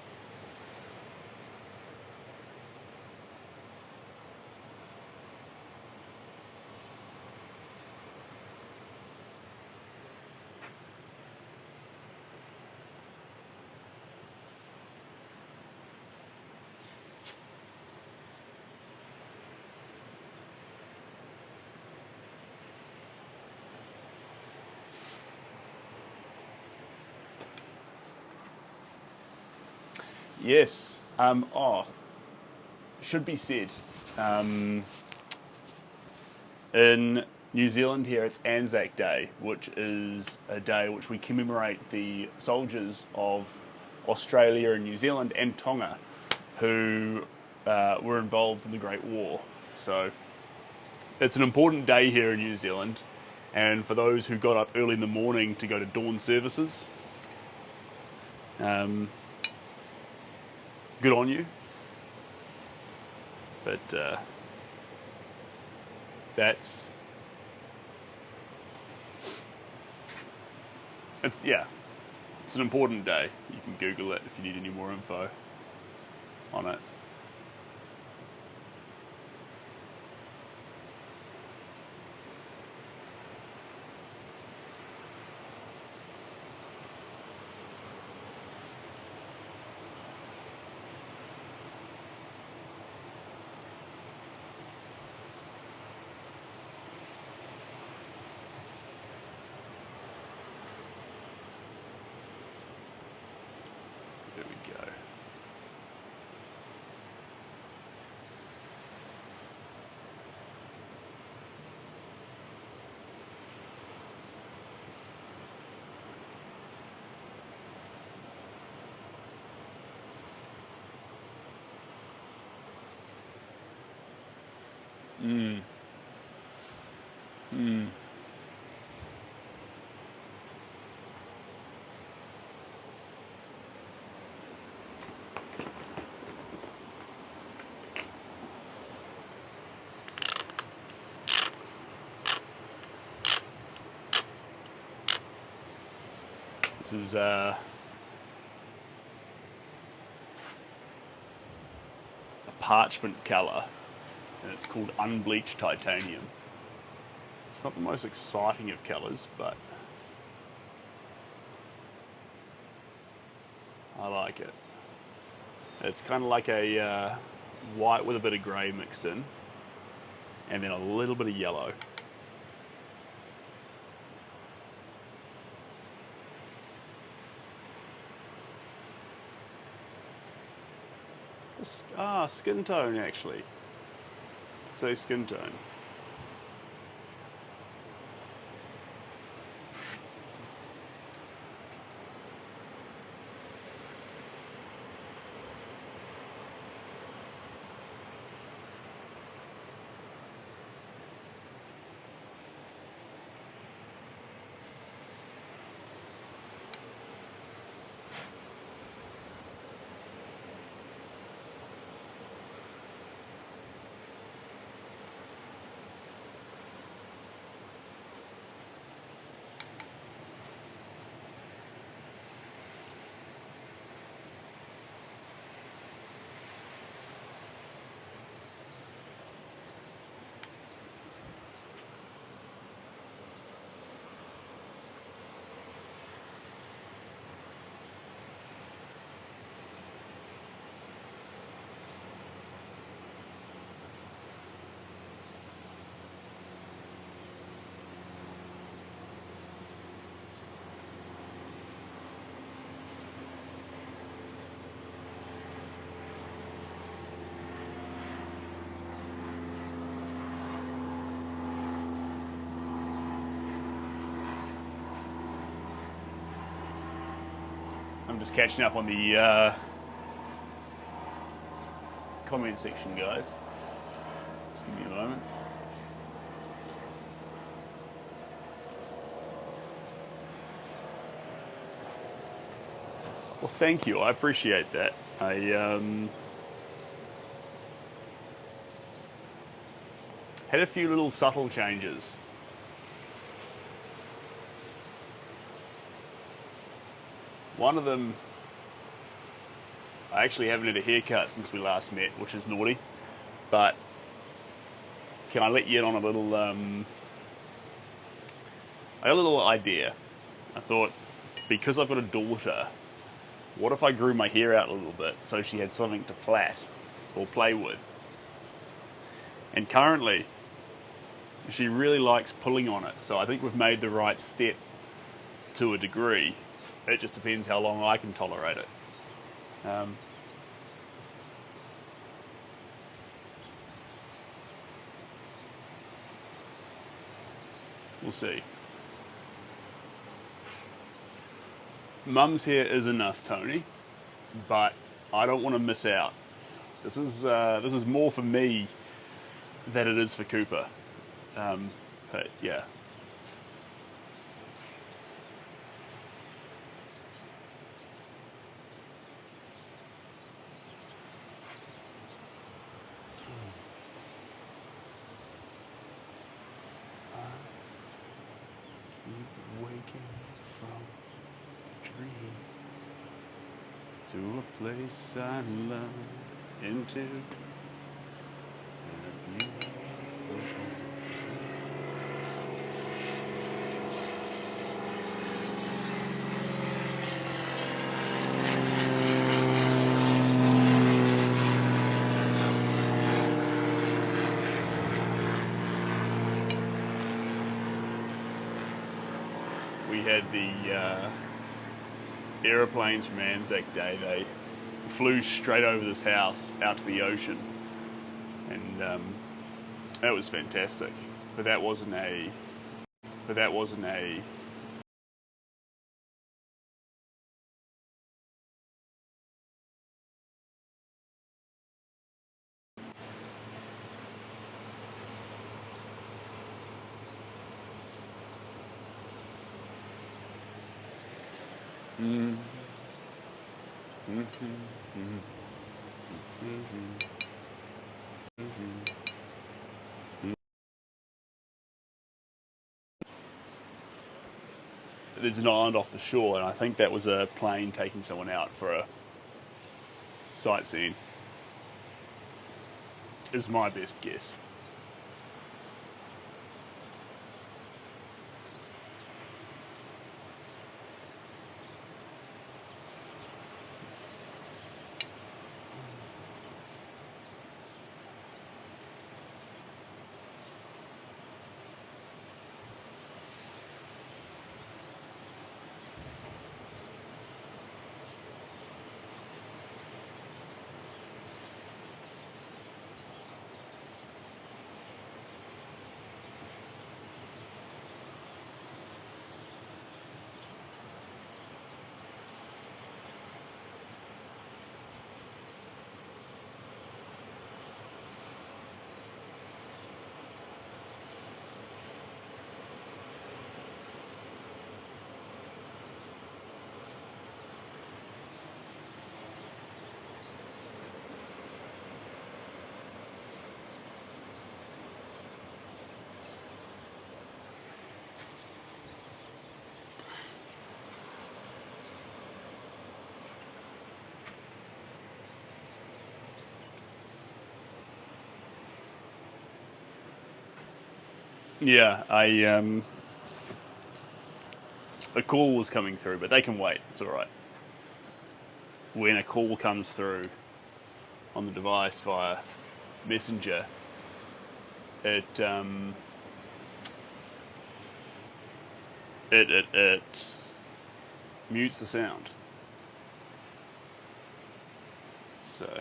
Yes. Should be said. In New Zealand here, it's Anzac Day, which is a day which we commemorate the soldiers of Australia and New Zealand and Tonga who were involved in the Great War. So it's an important day here in New Zealand, and for those who got up early in the morning to go to dawn services, good on you. But it's an important day. You can Google it if you need any more info on it. Mm. Mm. This is a parchment colour, and it's called unbleached titanium. It's not the most exciting of colours, but I like it. It's kind of like a white with a bit of grey mixed in, and then a little bit of yellow. Skin tone actually. Say skin tone. I'm just catching up on the comment section, guys. Just give me a moment. Well, thank you. I appreciate that. I had a few little subtle changes. One of them, I actually haven't had a haircut since we last met, which is naughty. But can I let you in on a little, a little idea? I thought, because I've got a daughter, what if I grew my hair out a little bit so she had something to plait or play with? And currently, she really likes pulling on it, so I think we've made the right step to a degree. It just depends how long I can tolerate it. We'll see. Mum's hair is enough, Tony, but I don't want to miss out. This is more for me than it is for Cooper. But yeah. Waking from the dream to a place I love, into a beautiful we had the aeroplanes from Anzac Day. They flew straight over this house out to the ocean, and that was fantastic. But that wasn't a. Mm. Mhm. Mhm. Mhm. Mhm. There's an island off the shore, and I think that was a plane taking someone out for a sightseeing. Is my best guess. Yeah, a call was coming through, but they can wait. It's all right. When a call comes through on the device via Messenger, it it mutes the sound. So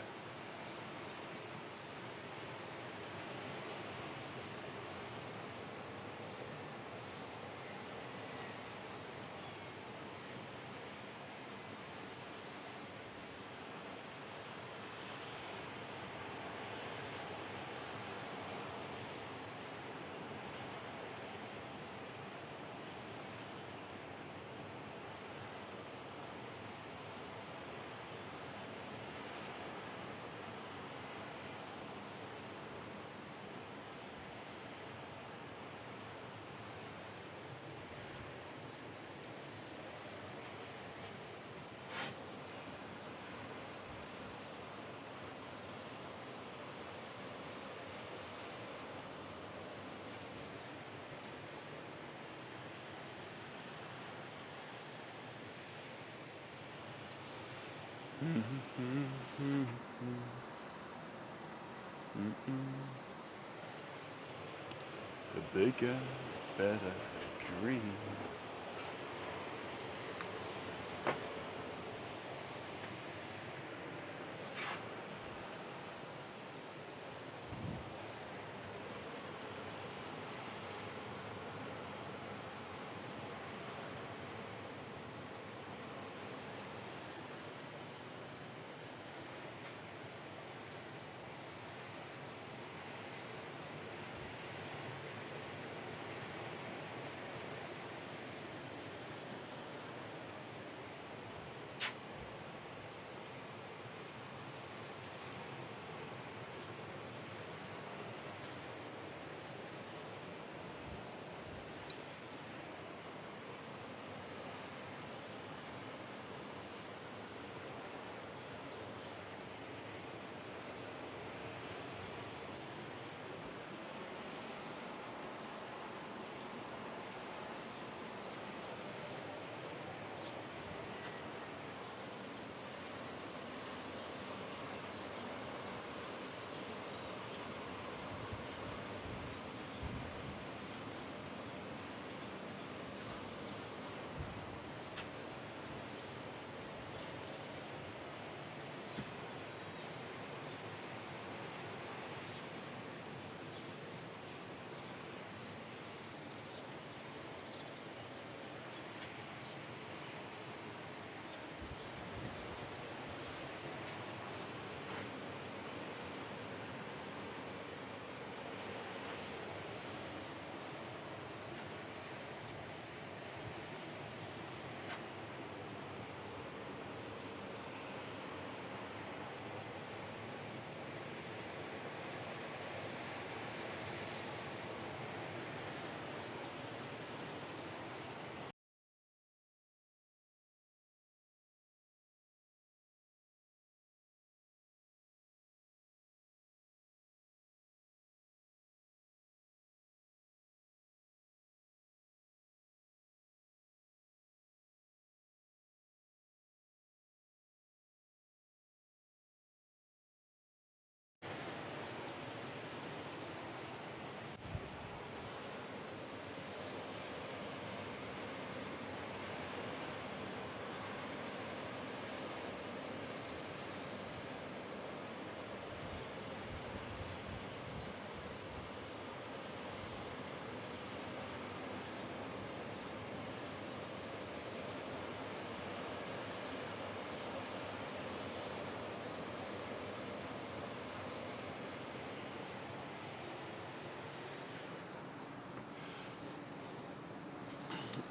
a bigger, better dream.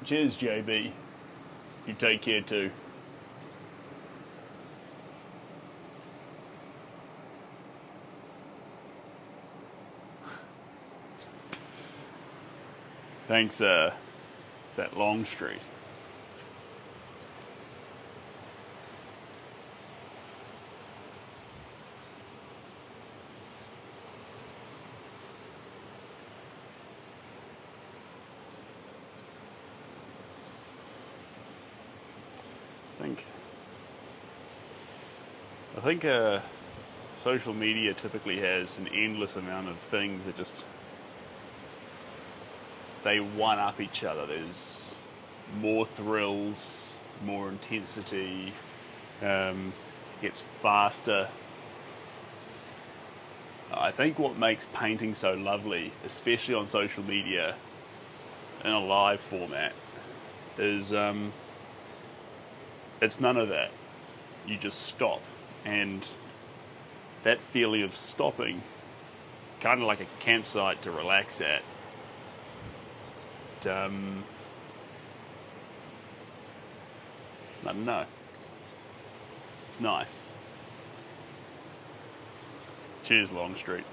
Cheers, JB. You take care too. Thanks, it's that long street. I think social media typically has an endless amount of things that just, they one up each other. There's more thrills, more intensity, gets faster. I think what makes painting so lovely, especially on social media in a live format, is it's none of that. You just stop, and that feeling of stopping, kind of like a campsite to relax at, I don't know, it's nice. Cheers, Longstreet.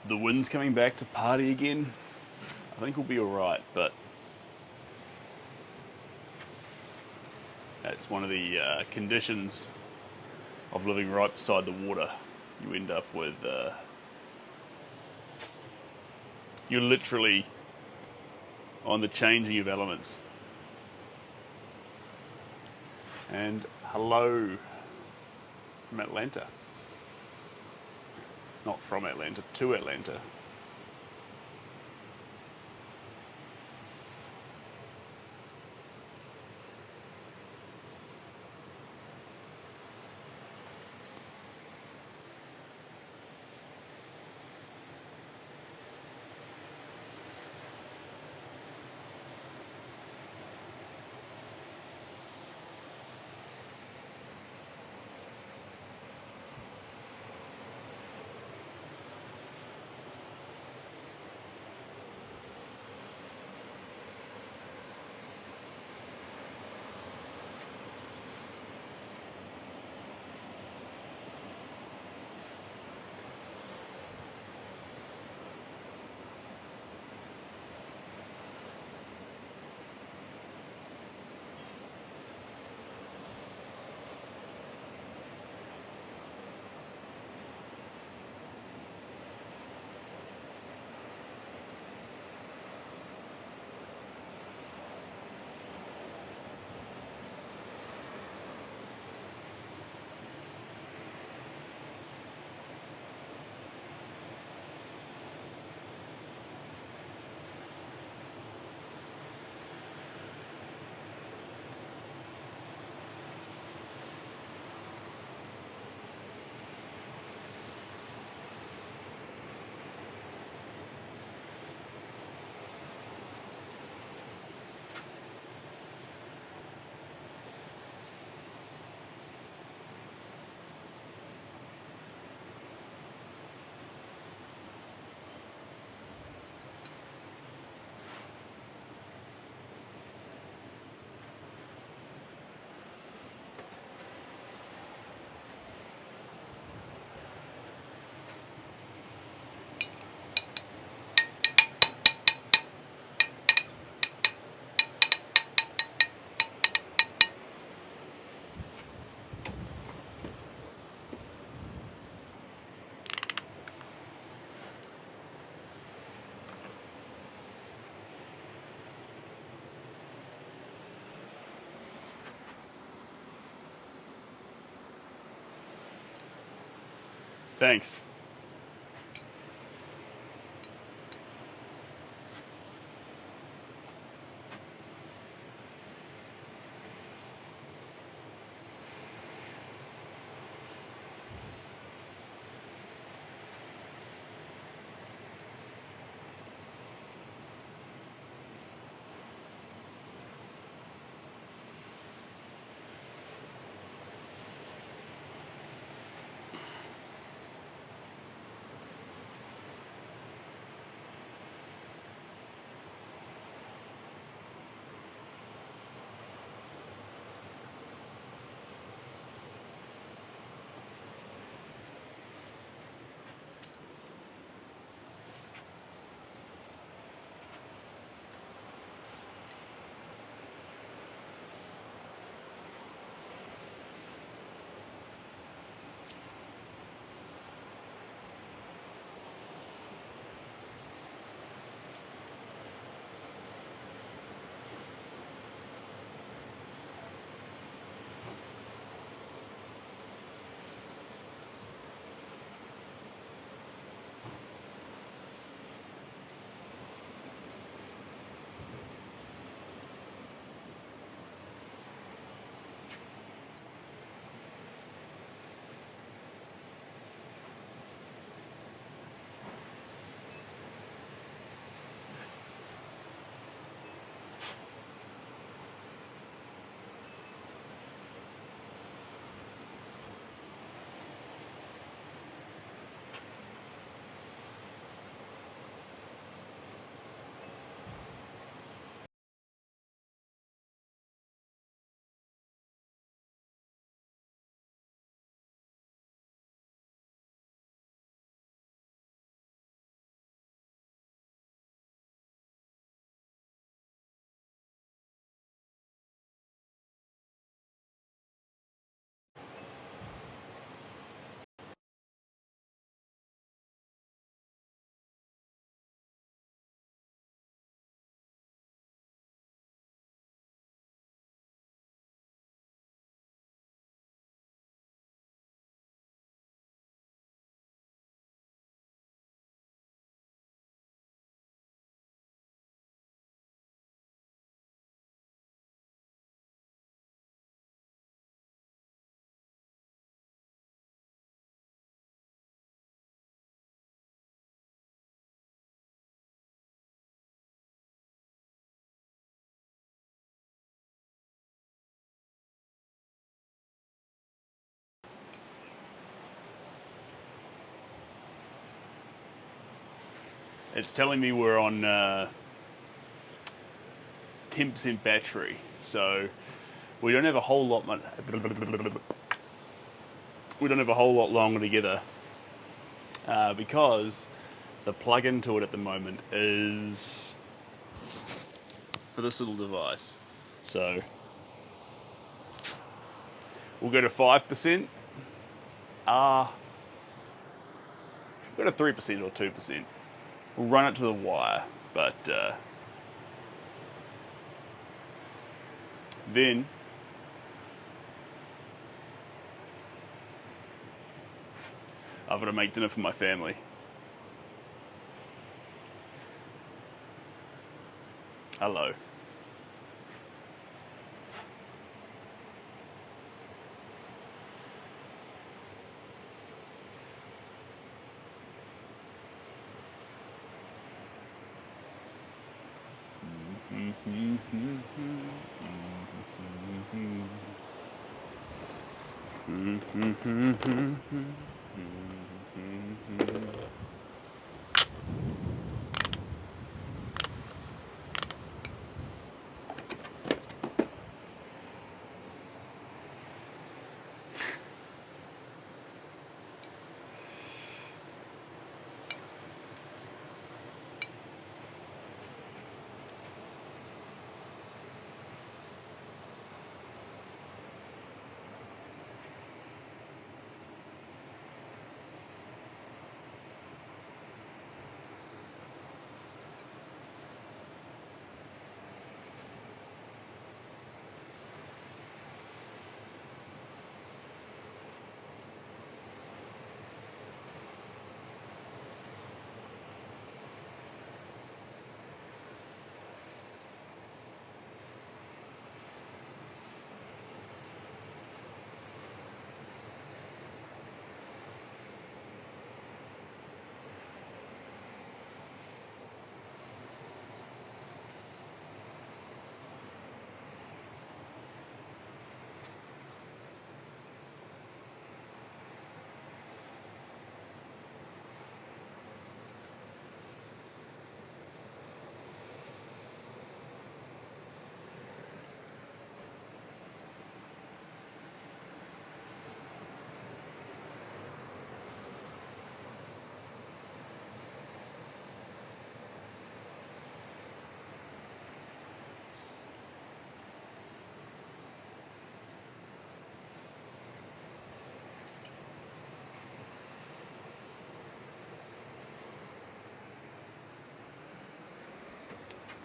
The wind's coming back to party again. I think we'll be alright, but that's one of the conditions of living right beside the water. You end up with, you're literally on the changing of elements. And hello from Atlanta. Not from Atlanta, to Atlanta. Thanks. It's telling me we're on 10% battery, so we don't have a whole lot. We don't have a whole lot longer together because the plug into it at the moment is for this little device. So we'll go to 5%. Go to 3% or 2%. We'll run it to the wire, but then I've got to make dinner for my family. Hello.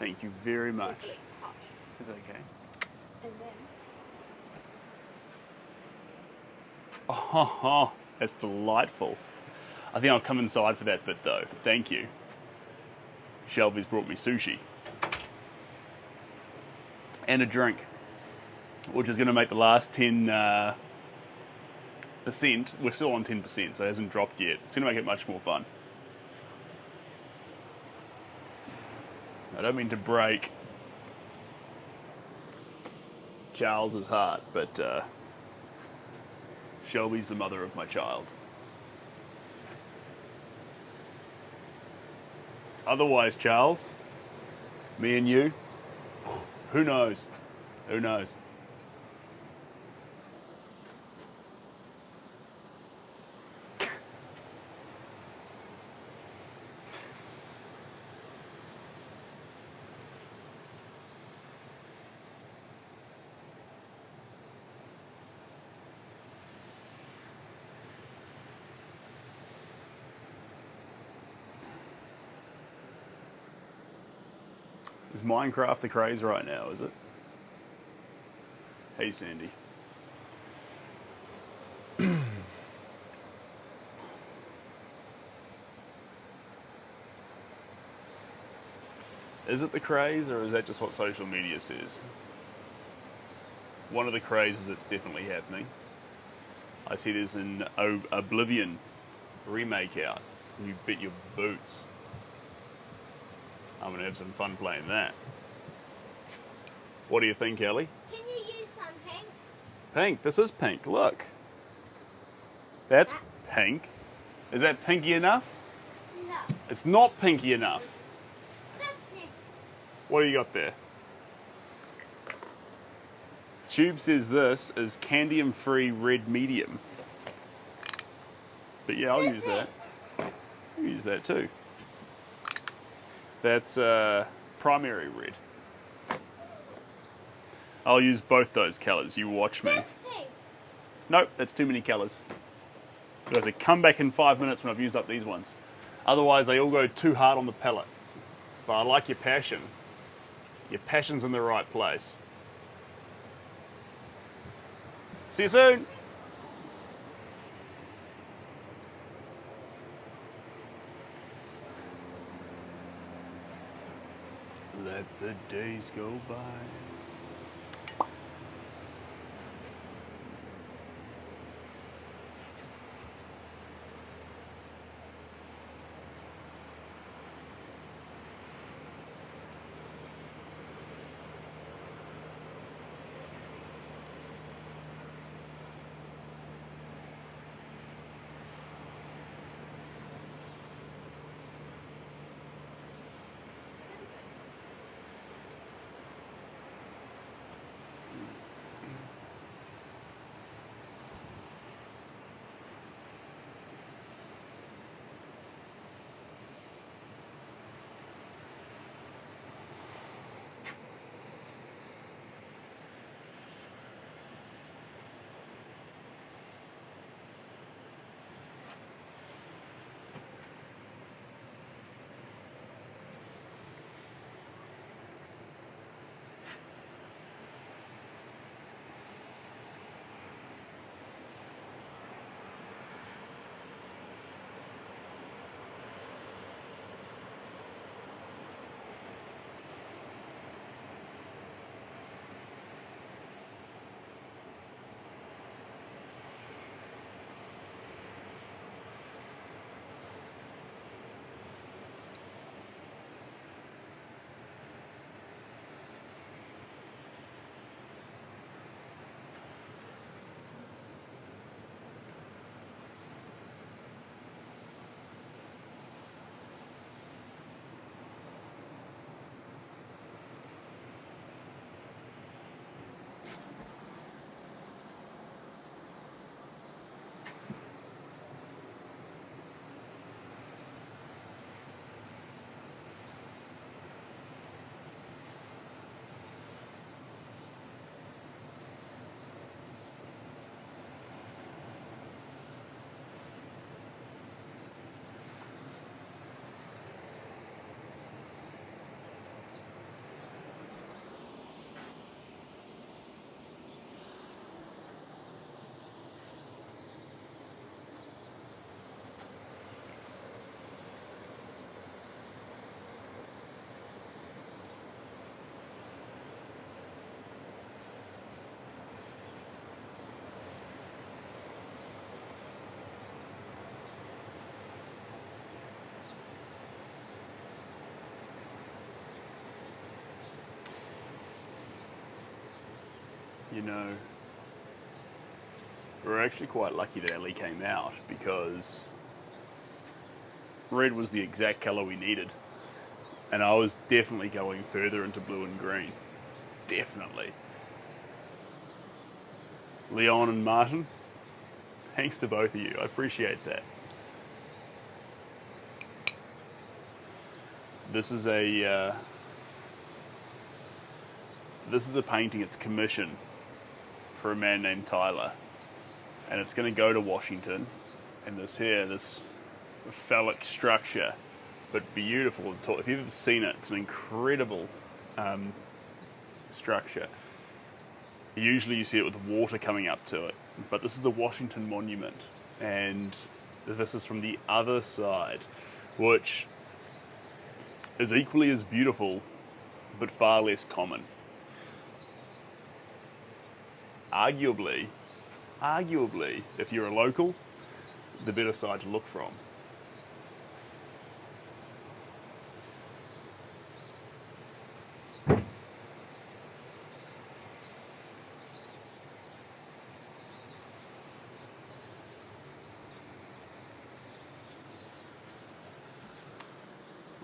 Thank you very much. It's hot. It's okay. And then Oh, that's delightful. I think I'll come inside for that bit though. Thank you. Shelby's brought me sushi. And a drink, which is going to make the last 10%. We're still on 10%, so it hasn't dropped yet. It's going to make it much more fun. I don't mean to break Charles's heart, but Shelby's the mother of my child. Otherwise, Charles, me and you, who knows? Who knows? Is Minecraft the craze right now, is it? Hey, Sandy. Is it the craze, or is that just what social media says? One of the crazes that's definitely happening. I see there's an Oblivion remake out. You bet your boots. I'm going to have some fun playing that. What do you think, Ellie? can you use some pink? Pink. This is pink. Look. That's pink. Is that pinky enough? No. It's not pinky enough. That's pink. What do you got there? Tube says this is candium-free red medium. But yeah, I'll use that. I'll use that too. That's primary red. I'll use both those colours. You watch me. That's pink. Nope, that's too many colours. You have to come back in 5 minutes when I've used up these ones. Otherwise, they all go too hard on the palette. But I like your passion. Your passion's in the right place. See you soon. Let the days go by. you know, we're actually quite lucky that Ellie came out, because red was the exact colour we needed. And I was definitely going further into blue and green. Definitely. Leon and Martin, thanks to both of you. I appreciate that. This is a painting. It's commissioned for a man named Tyler, and it's going to go to Washington. And this phallic structure, but beautiful. If you've ever seen it, it's an incredible structure. Usually you see it with water coming up to it, but this is the Washington Monument, and this is from the other side, which is equally as beautiful, but far less common. Arguably, if you're a local, the better side to look from.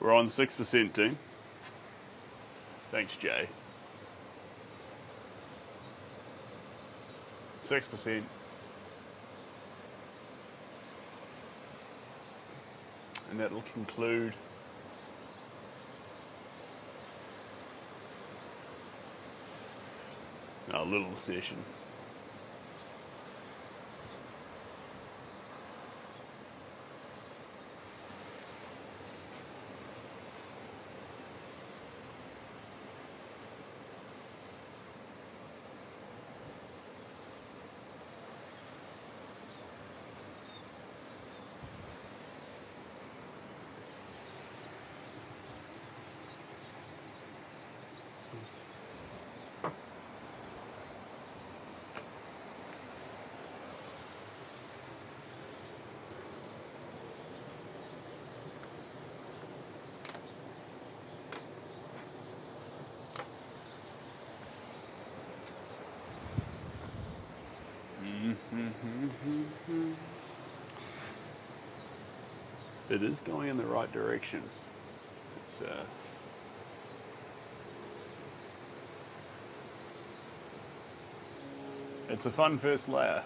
We're on 6%, team. Thanks, Jay. 6%. And that'll conclude our little session. It is going in the right direction. It's a fun first layer.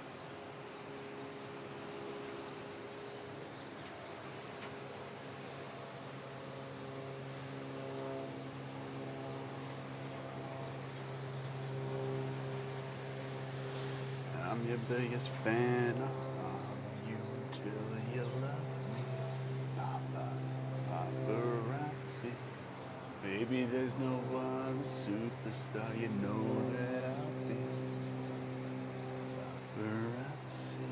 I'm your biggest fan. I'm you until you love me. Paparazzi. Baby, there's no one superstar. You know that I'll be. Paparazzi.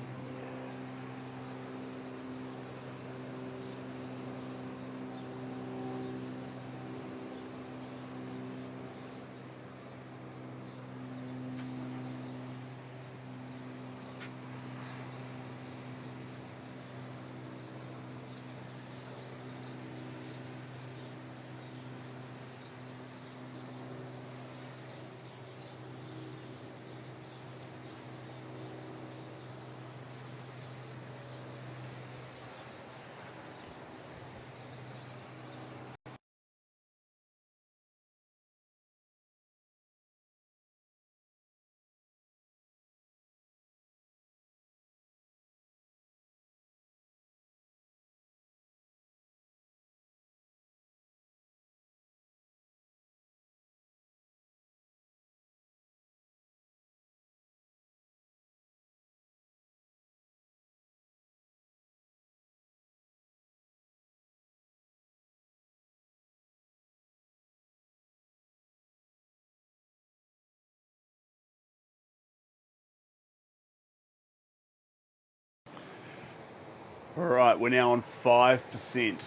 All right, we're now on 5%.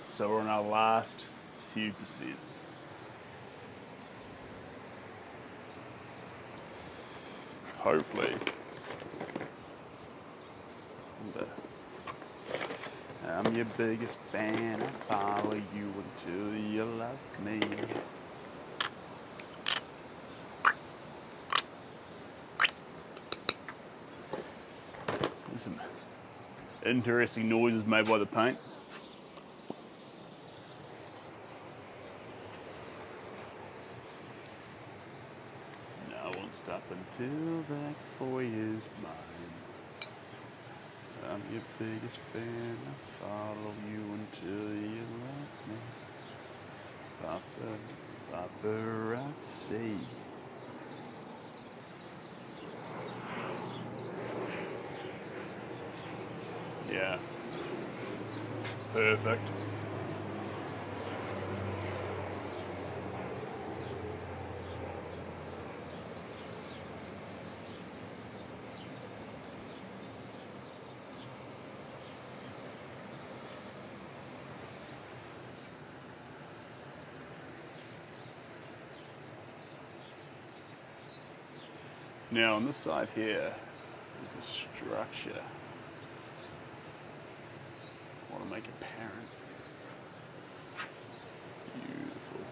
So we're on our last few percent. Hopefully. I'm your biggest fan. I follow you until you love me. some interesting noises made by the paint. No one stop until that boy is mine. I'm your biggest fan, I'll follow you until you love me. Paparazzi. Yeah. Perfect. Now on this side here, there's a structure I want to make apparent. Beautiful.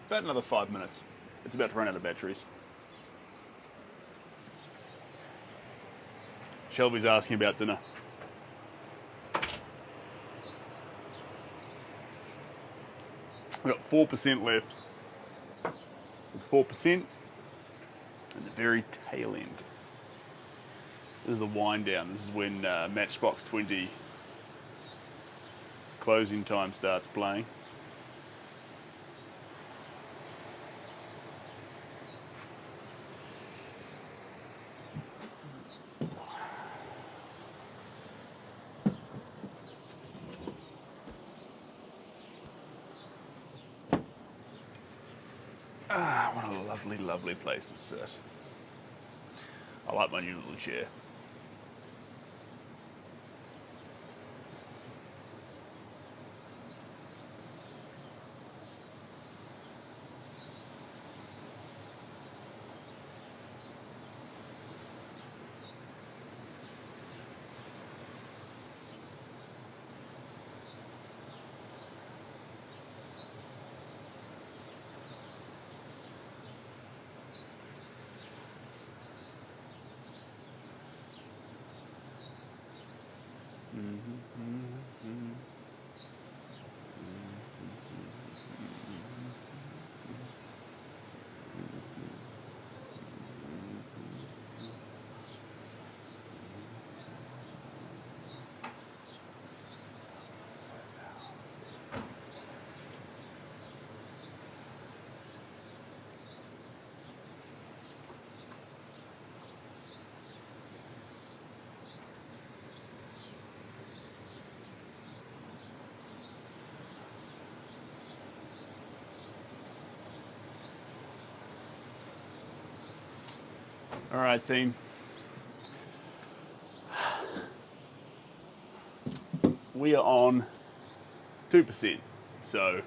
About another 5 minutes. It's about to run out of batteries. Shelby's asking about dinner. We've got 4% left. With 4% at the very tail end. This is the wind down. This is when Matchbox 20 closing time starts playing. Ah, what a lovely, lovely place to sit. I like my new little chair. All right, team. We are on 2%. So